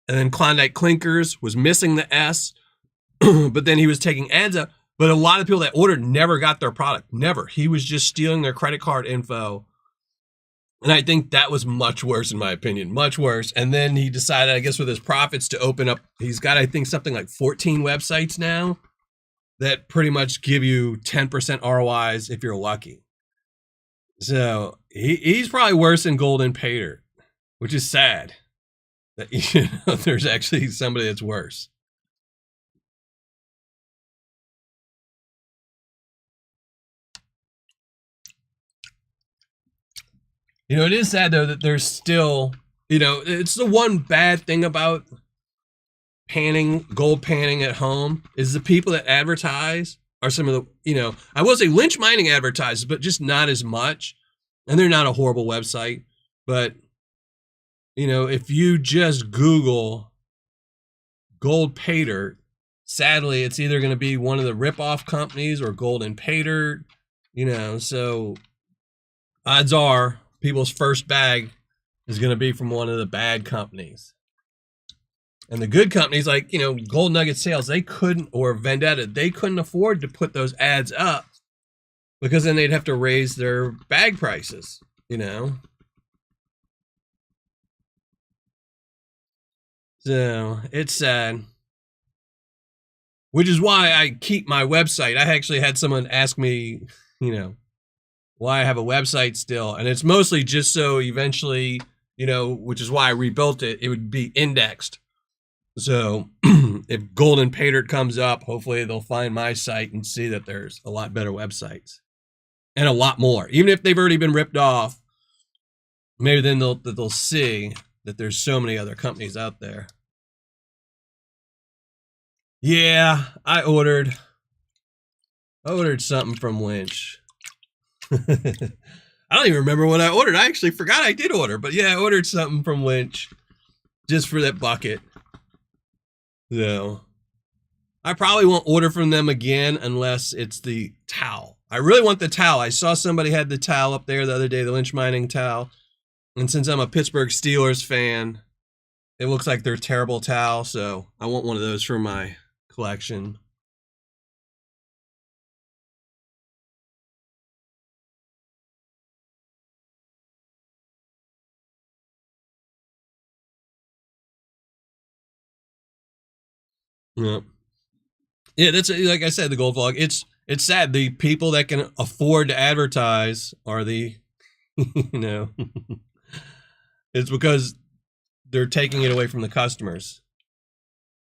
And then Klondike Clinkers was missing the S, but then he was taking ads up. But a lot of people that ordered never got their product. Never. He was just stealing their credit card info. And I think that was much worse, in my opinion. Much worse. And then he decided, I guess, with his profits to open up. He's got, I think, something like 14 websites now that pretty much give you 10% ROIs if you're lucky. So he's probably worse than Golden Paydirt, which is sad that, you know, there's actually somebody that's worse. You know, it is sad though that there's still, you know, it's the one bad thing about gold panning at home is the people that advertise are some of the, you know, I will say lynch mining advertises, but just not as much. And they're not a horrible website, but you know, if you just Google gold Paydirt, sadly, it's either going to be one of the rip-off companies or gold and Paydirt, you know, so odds are people's first bag is going to be from one of the bad companies. And the good companies like, you know, Gold Nugget Sales, they couldn't, or Vendetta, they couldn't afford to put those ads up because then they'd have to raise their bag prices, you know. So it's sad. Which is why I keep my website. I actually had someone ask me, you know, why I have a website still. And it's mostly just so eventually, you know, which is why I rebuilt it, it would be indexed. So if Gold and Paydirt comes up, hopefully they'll find my site and see that there's a lot better websites. And a lot more. Even if they've already been ripped off, maybe then they'll see that there's so many other companies out there. Yeah, I ordered something from Lynch. I don't even remember what I ordered. I actually forgot I did order, but yeah, I ordered something from Lynch just for that bucket. So I probably won't order from them again unless it's the towel. I really want the towel. I saw somebody had the towel up there the other day, the Lynch Mining towel. And since I'm a Pittsburgh Steelers fan, it looks like they're a terrible towel, so I want one of those for my collection. Yeah. Yeah, that's like I said, the gold vlog. It's sad. The people that can afford to advertise are the, you know, it's because they're taking it away from the customers.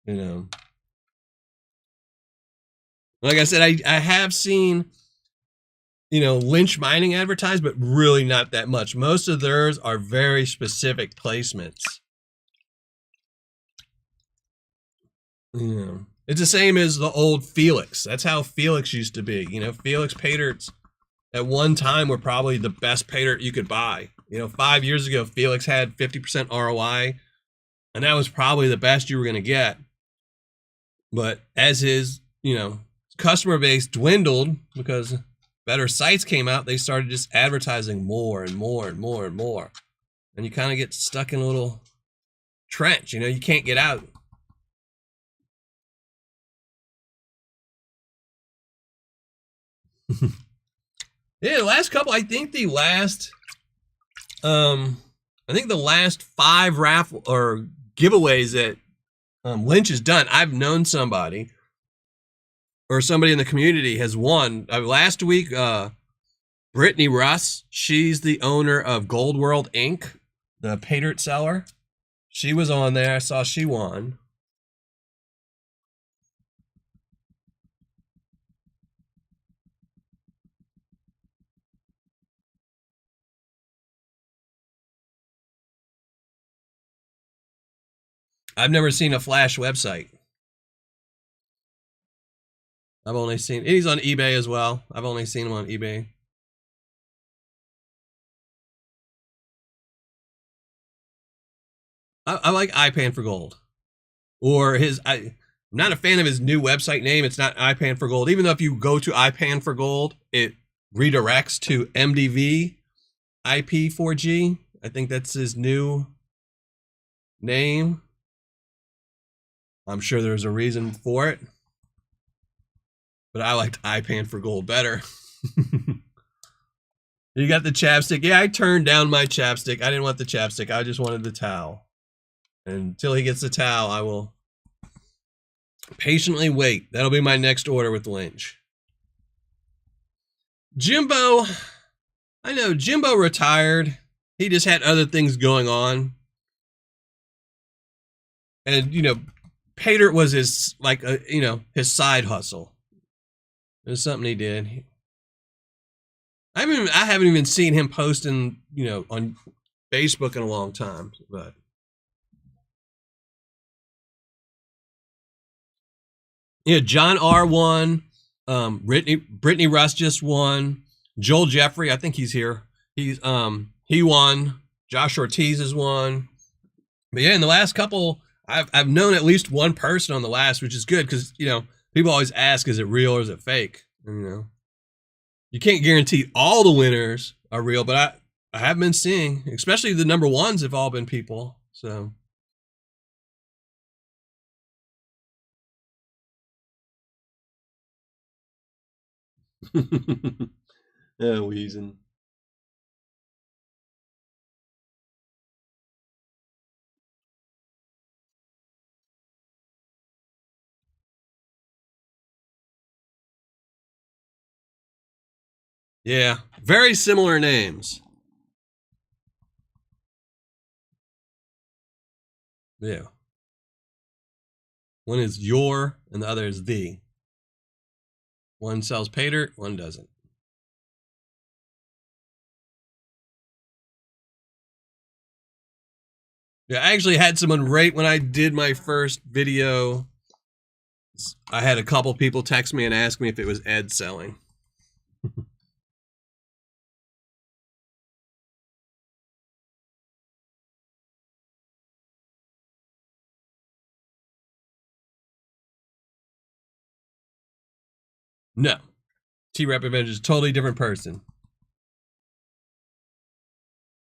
You know, like I said, I have seen, you know, Lynch Mining advertised, but really not that much. Most of theirs are very specific placements. Yeah. It's the same as the old Felix. That's how Felix used to be. You know, Felix Paydirts at one time were probably the best Paydirt you could buy. You know, 5 years ago, Felix had 50% ROI, and that was probably the best you were going to get. But as his, you know, customer base dwindled because better sites came out, they started just advertising more and more and more and more. And you kind of get stuck in a little trench, you know, you can't get out. Yeah, the last couple, I think the last 5 raffle or giveaways that Lynch has done, I've known somebody or somebody in the community has won. Last week, Brittany Russ, she's the owner of Gold World Inc., the Paydirt seller. She was on there. I saw she won. I've never seen a Flash website. I've only seen, he's on eBay as well. I've only seen him on eBay. I like iPan for Gold. Or I'm not a fan of his new website name. It's not iPan for Gold. Even though if you go to iPan for Gold, it redirects to MDV IP4G. I think that's his new name. I'm sure there's a reason for it. But I liked iPan for Gold better. You got the chapstick. Yeah, I turned down my chapstick. I didn't want the chapstick. I just wanted the towel. And until he gets the towel, I will patiently wait. That'll be my next order with Lynch. Jimbo, I know Jimbo retired. He just had other things going on. And, you know, Paydirt was his, like, you know, his side hustle. It was something he did. I haven't even seen him posting, on Facebook in a long time. But yeah, John R won. Brittany Russ just won. Joel Jeffrey, I think he's here. He won. Josh Ortiz has won. But yeah, in the last couple, I've known at least one person on the last, which is good because people always ask, is it real or is it fake? And, you can't guarantee all the winners are real, but I have been seeing, especially the number ones have all been people. So yeah, wheezing. Yeah, very similar names. Yeah. One is your and the other is the. One sells Paydirt, one doesn't. Yeah, I actually had someone right when I did my first video. I had a couple people text me and ask me if it was Ed selling. No. T-Rep Adventure is a totally different person.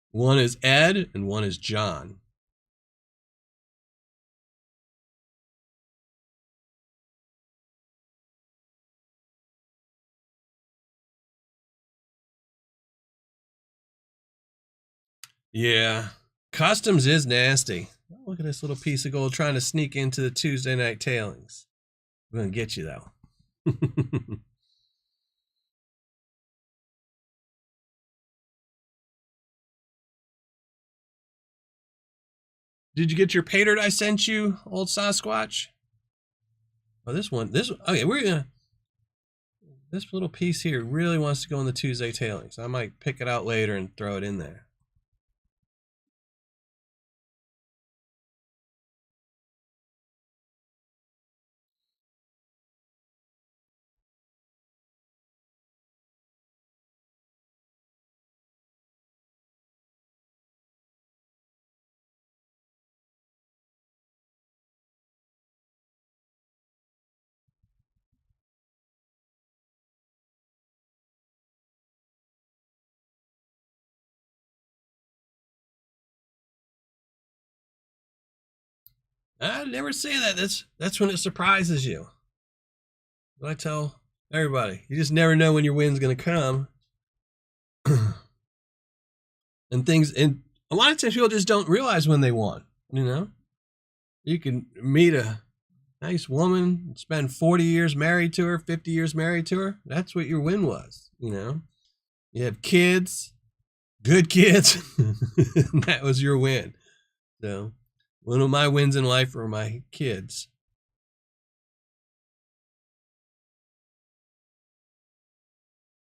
One is Ed and one is John. Yeah. Customs is nasty. Oh, look at this little piece of gold trying to sneak into the Tuesday night tailings. We're going to get you, though. Did you get your Paydirt I sent you, old Sasquatch? Oh, this one. Okay, we're going to. This little piece here really wants to go in the Tuesday tailings. I might pick it out later and throw it in there. I never say that. That's when it surprises you. I tell everybody, you just never know when your win's gonna come. And a lot of times people just don't realize when they won. You can meet a nice woman, spend 40 years married to her, 50 years married to her. That's what your win was. You have kids, good kids. That was your win. So one of my wins in life were my kids.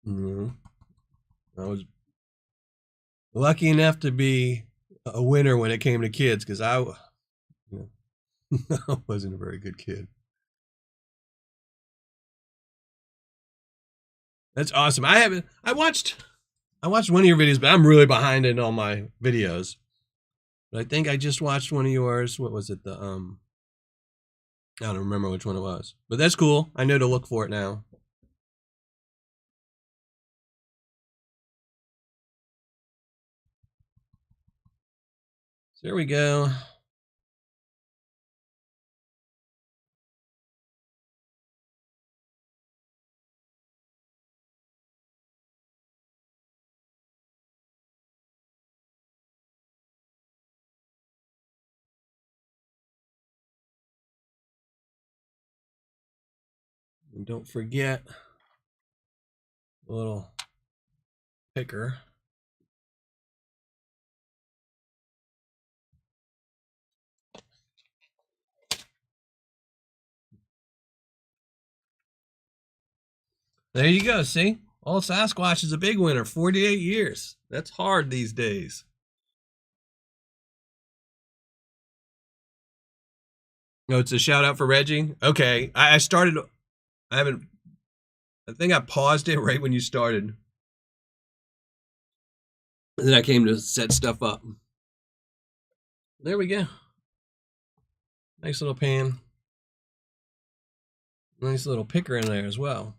I was lucky enough to be a winner when it came to kids because I wasn't a very good kid. That's awesome. I watched one of your videos, but I'm really behind in all my videos. But I think I just watched one of yours. What was it? I don't remember which one it was. But that's cool. I know to look for it now. So there we go. And don't forget a little picker. There you go. See? All Sasquatch is a big winner. 48 years. That's hard these days. No, it's a shout out for Reggie. Okay, I started. I think I paused it right when you started. And then I came to set stuff up. There we go. Nice little pan. Nice little picker in there as well.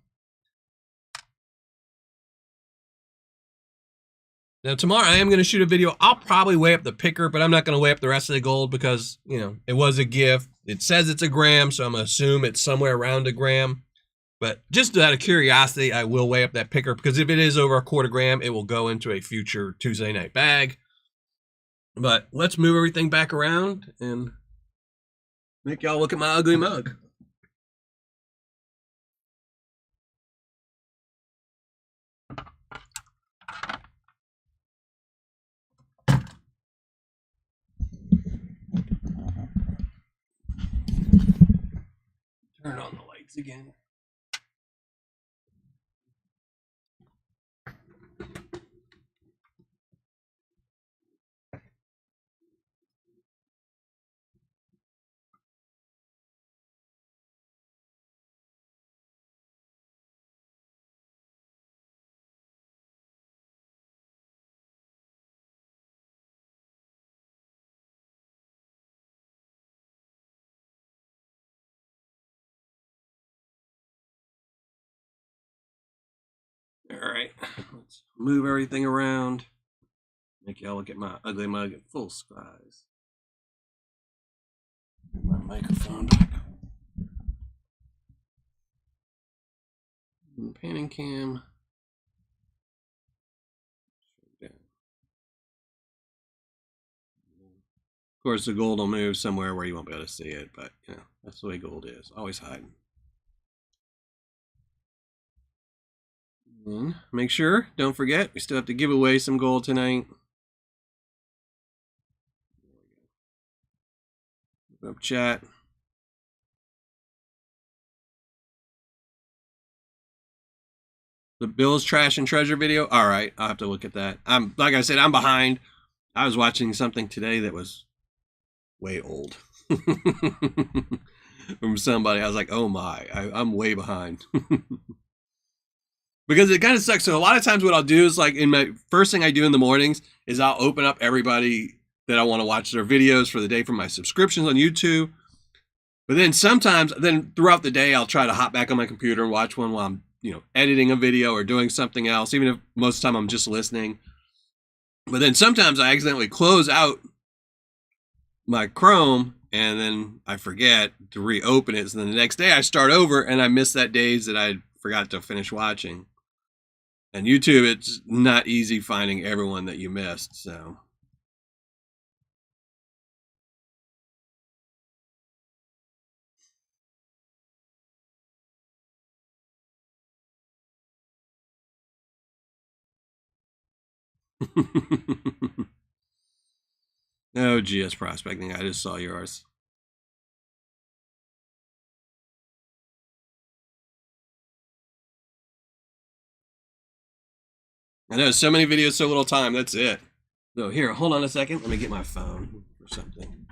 Now tomorrow I am going to shoot a video. I'll probably weigh up the picker, but I'm not going to weigh up the rest of the gold because, you know, it was a gift. It says it's a gram, so I'm going to assume it's somewhere around a gram. But just out of curiosity, I will weigh up that picker because if it is over a quarter gram, it will go into a future Tuesday night bag. But let's move everything back around and make y'all look at my ugly mug. Turn on the lights again. All right, let's move everything around. Make y'all look at my ugly mug at full size. My microphone back. And panning cam. Of course, the gold will move somewhere where you won't be able to see it, but you know that's the way gold is. Always hiding. And make sure, don't forget, we still have to give away some gold tonight. Open up chat. The Bill's Trash and Treasure video. All right, I'll have to look at that. Like I said, I'm behind. I was watching something today that was way old from somebody. I was like, oh my, I'm way behind. Because it kind of sucks. So a lot of times what I'll do is like in my first thing I do in the mornings is I'll open up everybody that I want to watch their videos for the day from my subscriptions on YouTube. But then sometimes, throughout the day, I'll try to hop back on my computer and watch one while I'm, you know, editing a video or doing something else, even if most of the time I'm just listening. But then sometimes I accidentally close out my Chrome and then I forget to reopen it. So then the next day I start over and I miss that days that I forgot to finish watching. And YouTube, it's not easy finding everyone that you missed, so. Oh, GS Prospecting, I just saw yours. I know, so many videos, so little time. That's it. So here, hold on a second. Let me get my phone or something.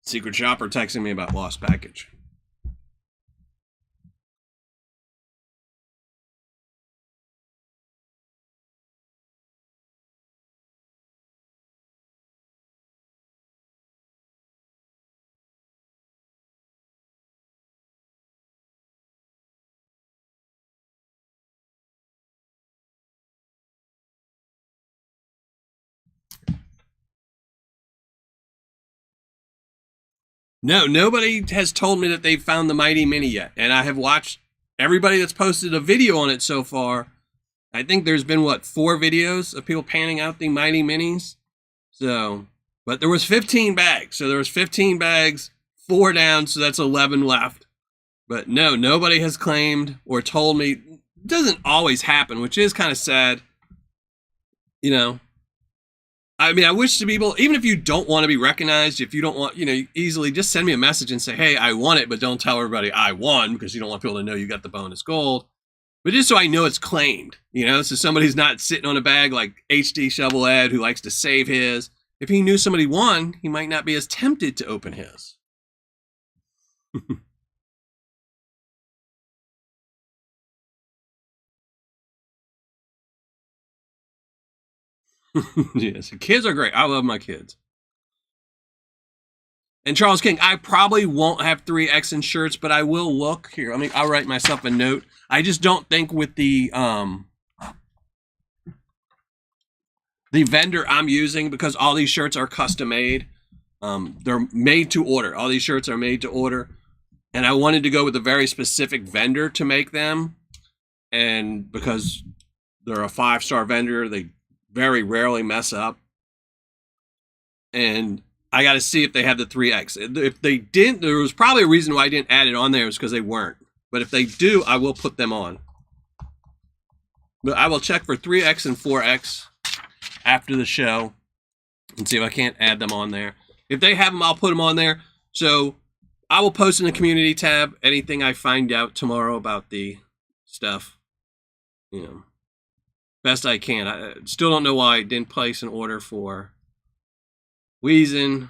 Secret shopper texting me about lost package. No, nobody has told me that they've found the Mighty Mini yet. And I have watched everybody that's posted a video on it so far. I think there's been, 4 videos of people panning out the Mighty Minis? So, but there was 15 bags. So there was 15 bags, 4 down, so that's 11 left. But no, nobody has claimed or told me. It doesn't always happen, which is kind of sad. You know, I mean, I wish to people, even if you don't want to be recognized, if you don't want, easily just send me a message and say, hey, I won it, but don't tell everybody I won because you don't want people to know you got the bonus gold. But just so I know it's claimed, so somebody's not sitting on a bag like HD Shovel Ed who likes to save his. If he knew somebody won, he might not be as tempted to open his. Yes, kids are great. I love my kids. And Charles King, I probably won't have 3X in shirts, but I will look here. I'll write myself a note. I just don't think with the vendor I'm using, because all these shirts are custom made. They're made to order. All these shirts are made to order. And I wanted to go with a very specific vendor to make them. And because they're a 5-star vendor, they very rarely mess up. And I got to see if they have the 3X. If they didn't, there was probably a reason why I didn't add it on there, is because they weren't. But if they do, I will put them on. But I will check for 3X and 4X after the show and see if I can't add them on there. If they have them, I'll put them on there. So I will post in the community tab anything I find out tomorrow about the stuff. Best I can. I still don't know why I didn't place an order for Weezin.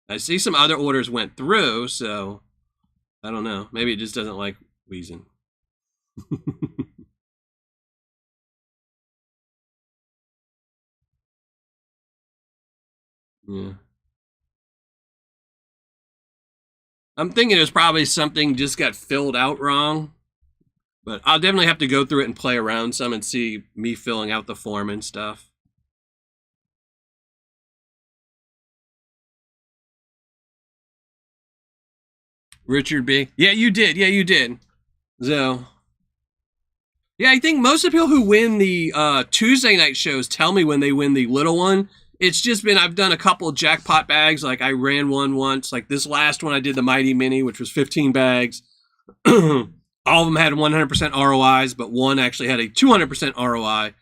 I see some other orders went through, so I don't know. Maybe it just doesn't like Weezin. Yeah. I'm thinking it was probably something just got filled out wrong. But I'll definitely have to go through it and play around some and see me filling out the form and stuff. Richard B. Yeah, you did. Yeah, you did. So, yeah, I think most of the people who win the Tuesday night shows tell me when they win the little one. It's just been, I've done a couple of jackpot bags. Like I ran one once. Like this last one, I did the Mighty Mini, which was 15 bags. All of them had 100% ROIs, but one actually had a 200% ROI.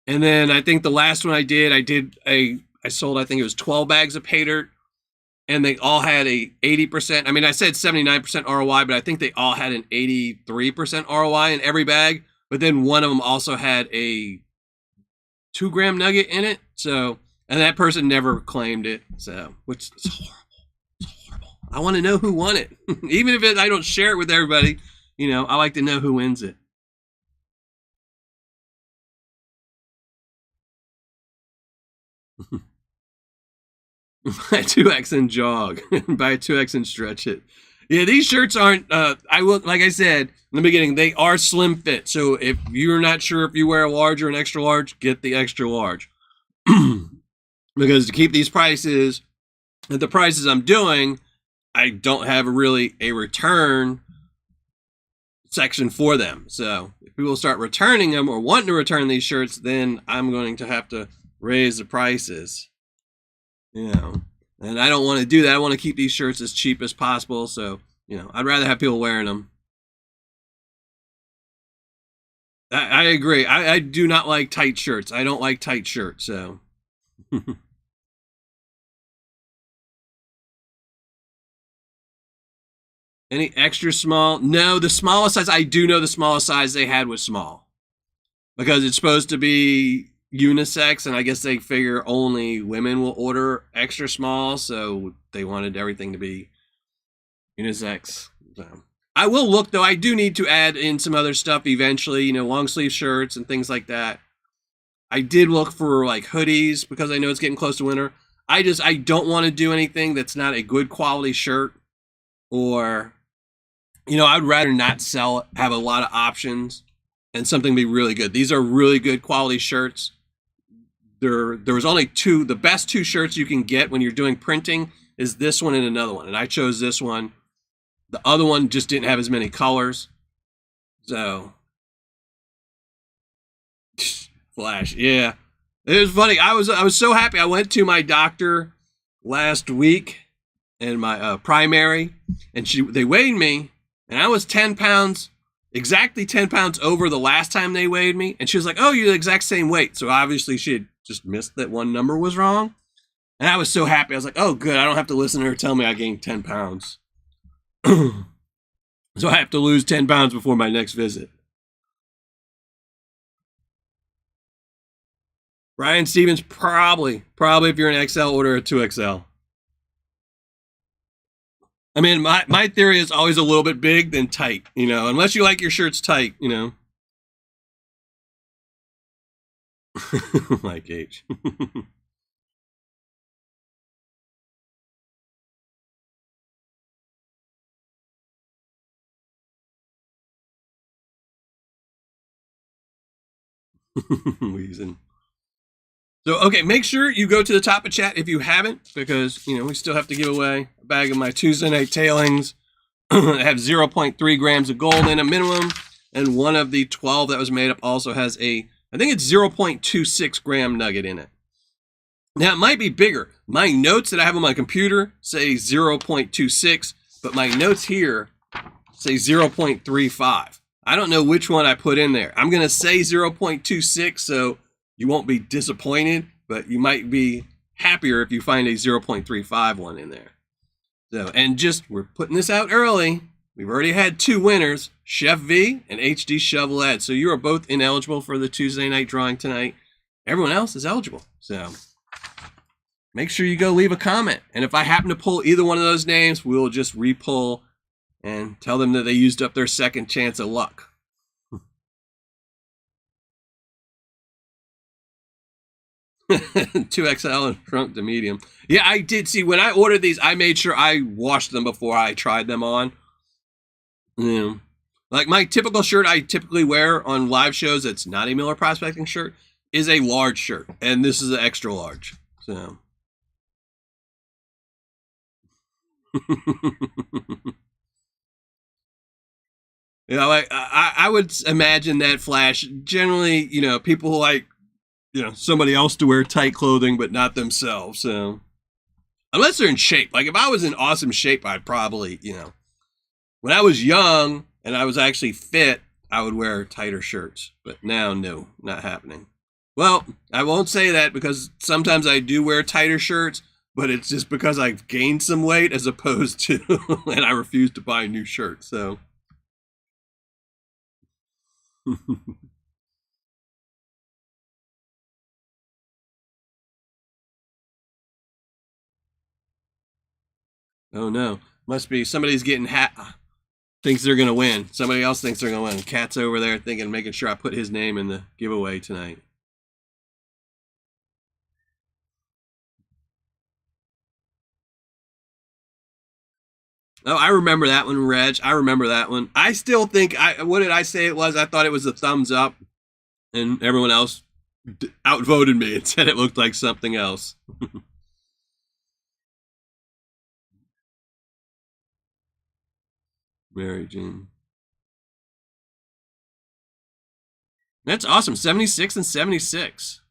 And then I think the last one I sold, I think it was 12 bags of Paydirt, and they all had a 80%. I said 79% ROI, but I think they all had an 83% ROI in every bag. But then one of them also had a 2-gram nugget in it. So, and that person never claimed it. So, which is horrible. It's horrible. I want to know who won it. Even if I don't share it with everybody. I like to know who wins it. Buy 2X and jog. Buy 2X and stretch it. Yeah, these shirts aren't, like I said in the beginning, they are slim fit. So if you're not sure if you wear a large or an extra large, get the extra large. Because to keep these prices at the prices I'm doing, I don't have really a return section for them. So if people start returning them or wanting to return these shirts, then I'm going to have to raise the prices. And I don't want to do that. I want to keep these shirts as cheap as possible. So, I'd rather have people wearing them. I agree. I do not like tight shirts. I don't like tight shirts. So. Any extra small? No, the smallest size, I do know the smallest size they had was small. Because it's supposed to be unisex, and I guess they figure only women will order extra small, so they wanted everything to be unisex. So, I will look, though. I do need to add in some other stuff eventually, long sleeve shirts and things like that. I did look for like hoodies because I know it's getting close to winter. I don't want to do anything that's not a good quality shirt, or I'd rather not have a lot of options and something be really good. These are really good quality shirts. There was only two. The best 2 shirts you can get when you're doing printing is this one and another one, and I chose this one. The other one just didn't have as many colors. So, Flash, yeah. It was funny. I was so happy. I went to my doctor last week and my primary, and they weighed me, and I was 10 pounds, exactly 10 pounds over the last time they weighed me. And she was like, oh, you're the exact same weight. So obviously she had just missed that one number was wrong. And I was so happy. I was like, oh, good. I don't have to listen to her tell me I gained 10 pounds. So I have to lose 10 pounds before my next visit. Brian Stevens, probably if you're an XL, order a 2XL. I mean, my theory is always a little bit big than tight, you know, unless you like your shirts tight, you know. Mike H. Reason. So, okay, make sure you go to the top of chat if you haven't, because, you know, we still have to give away a bag of my Tuesday night tailings. I have 0.3 grams of gold in a minimum, and one of the 12 that was made up also has a, I think it's 0.26 gram nugget in it. Now, it might be bigger. My notes that I have on my computer say 0.26, but my notes here say 0.35. I don't know which one I put in there. I'm going to say 0.26, so you won't be disappointed, but you might be happier if you find a 0.35 one in there. So, and just, we're putting this out early. We've already had 2 winners, Chef V and HD Shovel Ed. So you are both ineligible for the Tuesday night drawing tonight. Everyone else is eligible. So make sure you go leave a comment. And if I happen to pull either one of those names, we'll just re-pull and tell them that they used up their second chance of luck. 2XL and shrunk to medium. Yeah, I did see when I ordered these, I made sure I washed them before I tried them on. Yeah. Like my typical shirt I typically wear on live shows that's not a Miller Prospecting shirt is a large shirt, and this is an extra large. So you know, I would imagine that Flash generally, you know, people who like, you know, somebody else to wear tight clothing, but not themselves. So unless they're in shape, like if I was in awesome shape, I'd probably, you know, when I was young and I was actually fit, I would wear tighter shirts, but now, no, not happening. Well, I won't say that because sometimes I do wear tighter shirts, but it's just because I've gained some weight as opposed to, and I refuse to buy new shirts. So. Oh no, must be somebody's getting thinks they're gonna win. Somebody else thinks they're gonna win. Cat's over there thinking, making sure I put his name in the giveaway tonight. Oh, I remember that one, Reg. I remember that one. I still think what did I say it was? I thought it was a thumbs up, and everyone else outvoted me and said it looked like something else. Mary Jane. That's awesome. 76 and 76.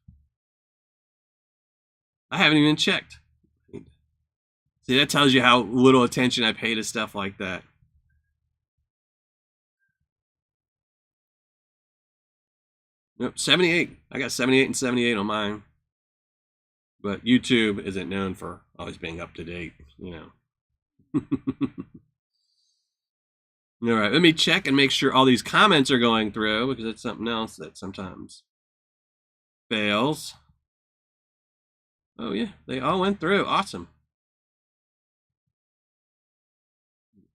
I haven't even checked. See, that tells you how little attention I pay to stuff like that. Nope, 78. I got 78 and 78 on mine. But YouTube isn't known for always being up to date, you know. All right, let me check and make sure all these comments are going through, because it's something else that sometimes fails. Oh yeah, they all went through. Awesome.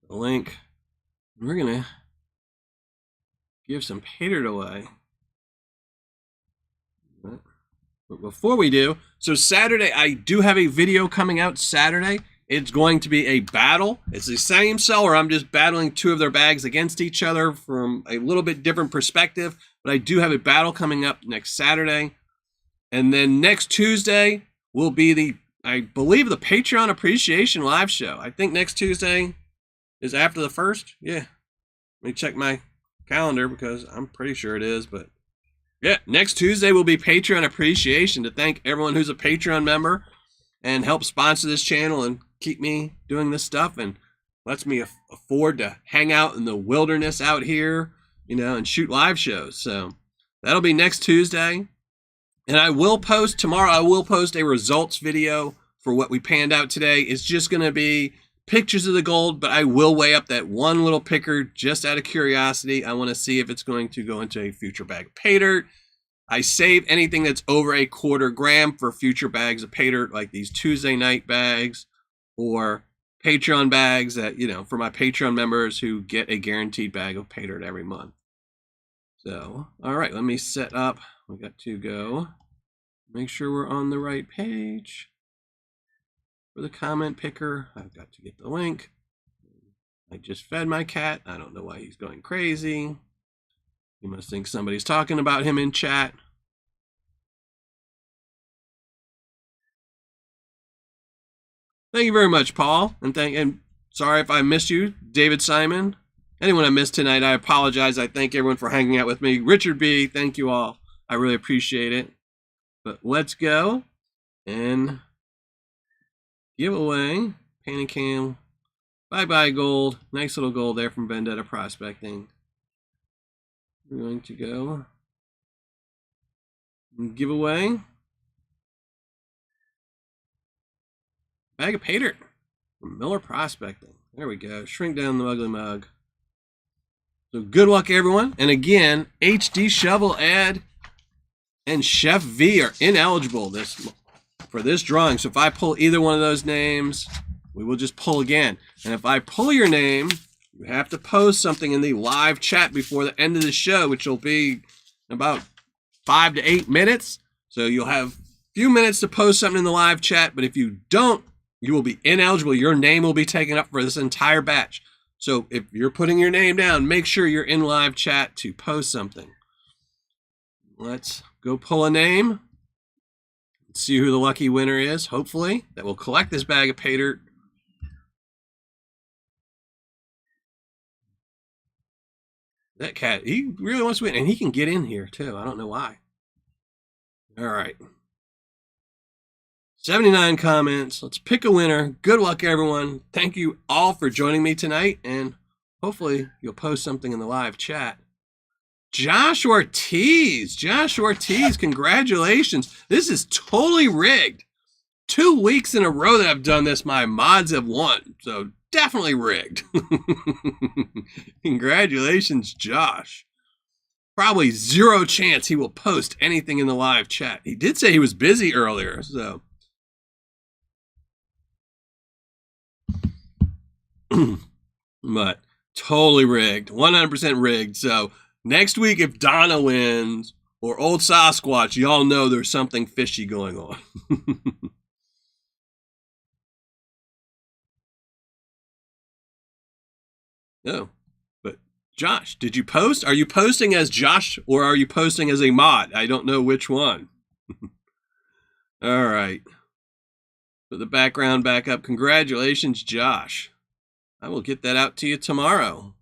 The link. We're gonna give some Paydirt away. But before we do, so Saturday, I do have a video coming out Saturday. It's going to be a battle. It's the same seller. I'm just battling 2 of their bags against each other from a little bit different perspective. But I do have a battle coming up next Saturday. And then next Tuesday will be I believe, the Patreon Appreciation Live Show. I think next Tuesday is after the 1st. Yeah. Let me check my calendar because I'm pretty sure it is. But yeah, next Tuesday will be Patreon Appreciation to thank everyone who's a Patreon member and help sponsor this channel and keep me doing this stuff and lets me afford to hang out in the wilderness out here, you know, and shoot live shows. So that'll be next Tuesday. And I will post tomorrow, I will post a results video for what we panned out today. It's just going to be pictures of the gold, but I will weigh up that one little picker just out of curiosity. I want to see if it's going to go into a future bag of Paydirt. I save anything that's over a 1/4 gram for future bags of Paydirt, like these Tuesday night bags or Patreon bags that, you know, for my Patreon members who get a guaranteed bag of Paydirt every month. So, all right, let me set up. We got to go. Make sure we're on the right page. For the comment picker, I've got to get the link. I just fed my cat. I don't know why he's going crazy. He must think somebody's talking about him in chat. Thank you very much, Paul. And sorry if I missed you, David Simon. Anyone I missed tonight, I apologize. I thank everyone for hanging out with me. Richard B., thank you all. I really appreciate it. But let's go and give away Panicam. Bye-bye gold. Nice little gold there from Vendetta Prospecting. We're going to go and give away bag of Paydirt from Miller Prospecting. There we go. Shrink down the ugly mug. So good luck, everyone. And again, HD Shovel Ad and Chef V are ineligible for this drawing. So if I pull either one of those names, we will just pull again. And if I pull your name, you have to post something in the live chat before the end of the show, which will be about 5 to 8 minutes. So you'll have a few minutes to post something in the live chat. But if you don't, you will be ineligible. Your name will be taken up for this entire batch. So if you're putting your name down, make sure you're in live chat to post something. Let's go pull a name. Let's see who the lucky winner is, hopefully, that will collect this bag of Paydirt. That cat, he really wants to win, and he can get in here, too. I don't know why. All right. 79 comments. Let's pick a winner. Good luck, everyone. Thank you all for joining me tonight, and hopefully you'll post something in the live chat. Josh Ortiz. Josh Ortiz, congratulations. This is totally rigged. 2 weeks in a row that I've done this, my mods have won. So definitely rigged. Congratulations, Josh. Probably zero chance he will post anything in the live chat. He did say he was busy earlier, so. But totally rigged. 100% rigged. So next week, if Donna wins or Old Sasquatch, y'all know there's something fishy going on. No, but Josh, did you post? Are you posting as Josh or are you posting as a mod? I don't know which one. All right. Put the background back up. Congratulations, Josh. I will get that out to you tomorrow.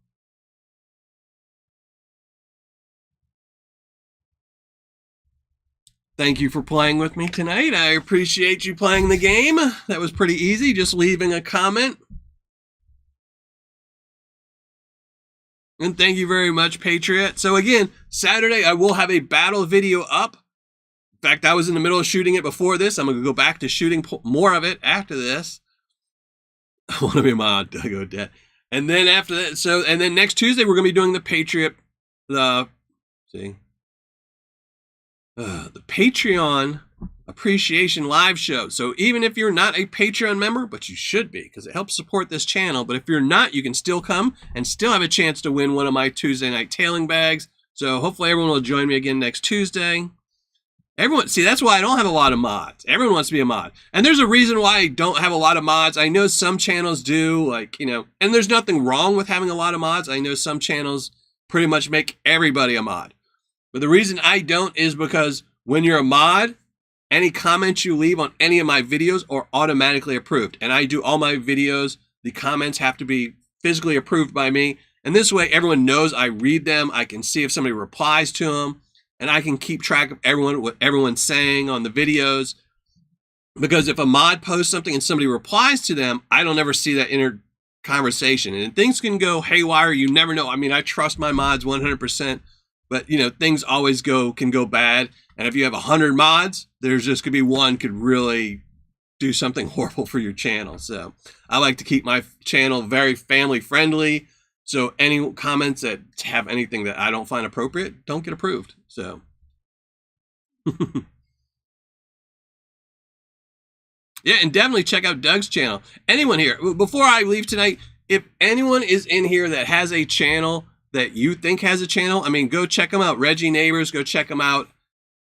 Thank you for playing with me tonight. I appreciate you playing the game. That was pretty easy, just leaving a comment. And thank you very much, Patriot. So again, Saturday, I will have a battle video up. In fact, I was in the middle of shooting it before this. I'm going to go back to shooting more of it after this. I want to be a mod. I go dead. And then after that, and then next Tuesday, we're going to be doing the Patriot, the Patreon Appreciation Live Show. So even if you're not a Patreon member, but you should be, because it helps support this channel. But if you're not, you can still come and still have a chance to win one of my Tuesday night tailing bags. So hopefully everyone will join me again next Tuesday. Everyone, see, that's why I don't have a lot of mods. Everyone wants to be a mod. And there's a reason why I don't have a lot of mods. I know some channels do, like, you know, and there's nothing wrong with having a lot of mods. I know some channels pretty much make everybody a mod. But the reason I don't is because when you're a mod, any comments you leave on any of my videos are automatically approved. And I do all my videos. The comments have to be physically approved by me. And this way, everyone knows I read them. I can see if somebody replies to them. And I can keep track of what everyone's saying on the videos. Because if a mod posts something and somebody replies to them, I don't ever see that inner conversation. And things can go haywire. You never know. I mean, I trust my mods 100%. But, you know, things always can go bad. And if you have 100 mods, there's just going to be one could really do something horrible for your channel. So I like to keep my channel very family friendly. So any comments that have anything that I don't find appropriate don't get approved. So yeah, and definitely check out Doug's channel. Anyone here, before I leave tonight, if anyone is in here that has a channel that you think has a channel, I mean, go check them out. Reggie Neighbors, go check them out.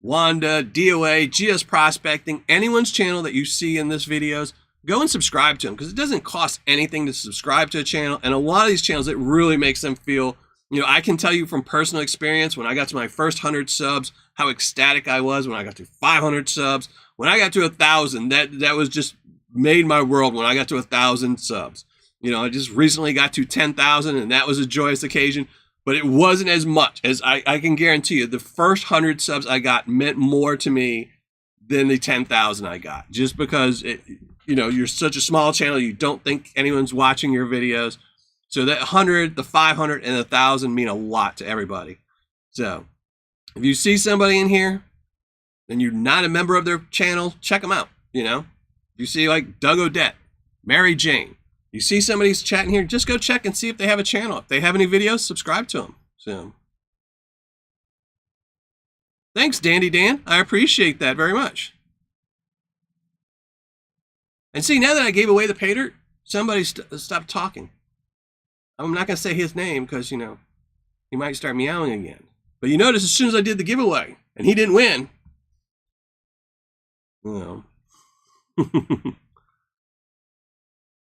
Wanda, DOA, GS Prospecting, anyone's channel that you see in this videos, go and subscribe to them, because it doesn't cost anything to subscribe to a channel. And a lot of these channels, it really makes them feel, you know, I can tell you from personal experience, when I got to my first 100 subs, how ecstatic I was when I got to 500 subs. When I got to 1,000, that was just made my world when I got to 1,000 subs. You know, I just recently got to 10,000, and that was a joyous occasion. But it wasn't as much as I can guarantee you. The first 100 subs I got meant more to me than the 10,000 I got. Just because, you know, you're such a small channel, you don't think anyone's watching your videos. So that 100, the 500, and 1,000 mean a lot to everybody. So if you see somebody in here and you're not a member of their channel, check them out. You know, if you see like Doug Odette, Mary Jane, you see somebody's chatting here, just go check and see if they have a channel. If they have any videos, subscribe to them. So, thanks, Dandy Dan. I appreciate that very much. And see, now that I gave away the Paydirt, somebody stopped talking. I'm not going to say his name because, you know, he might start meowing again. But you notice as soon as I did the giveaway, and he didn't win, you know.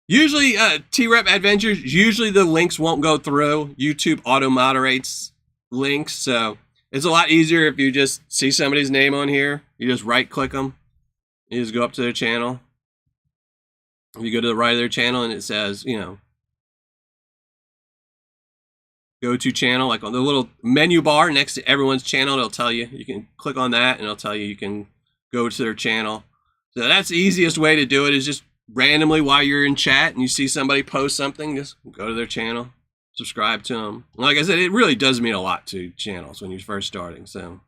Usually, T-Rep Adventures, usually the links won't go through. YouTube auto-moderates links, so it's a lot easier if you just see somebody's name on here. You just right-click them. You just go up to their channel. If you go to the right of their channel and it says, you know, go to channel, like on the little menu bar next to everyone's channel, it'll tell you. You can click on that and it'll tell you can go to their channel. So that's the easiest way to do it, is just randomly while you're in chat and you see somebody post something, just go to their channel, subscribe to them. Like I said, it really does mean a lot to channels when you're first starting. So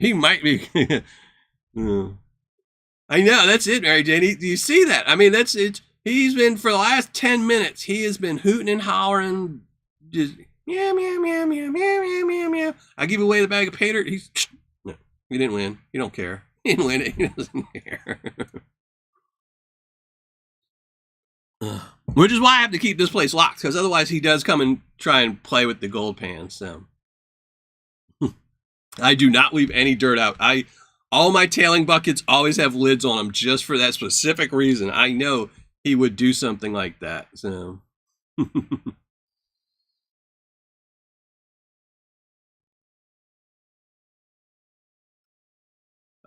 he might be. I know, that's it, Mary Jane. Do you see that? I mean, that's it. He's been, for the last 10 minutes, he has been hooting and hollering, just meow, meow, meow, meow, meow, meow, meow, meow. I give away the bag of Paydirt. He's, no, he didn't win. He don't care. He didn't win it. He doesn't care. Which is why I have to keep this place locked, because otherwise he does come and try and play with the gold pans. So I do not leave any dirt out. All my tailing buckets always have lids on them just for that specific reason. I know he would do something like that. So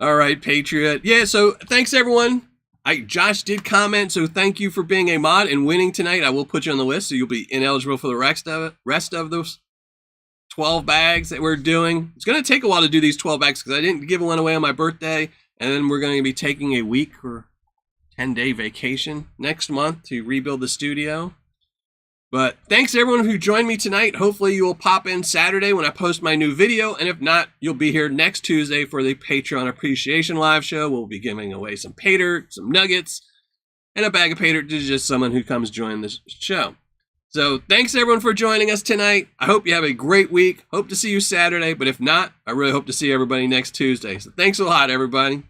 all right, Patriot. Yeah, so thanks everyone. Josh did comment, so thank you for being a mod and winning tonight. I will put you on the list, so you'll be ineligible for the rest of those 12 bags that we're doing. It's going to take a while to do these 12 bags because I didn't give one away on my birthday, and then we're going to be taking a week or 10-day vacation next month to rebuild the studio. But thanks everyone who joined me tonight. Hopefully you will pop in Saturday when I post my new video, and if not, you'll be here next Tuesday for the Patreon Appreciation Live Show. We'll be giving away some Paydirt, some nuggets, and a bag of Paydirt to just someone who comes join this show. So thanks everyone for joining us tonight. I hope you have a great week. Hope to see you Saturday, but if not, I really hope to see everybody next Tuesday. So thanks a lot, everybody.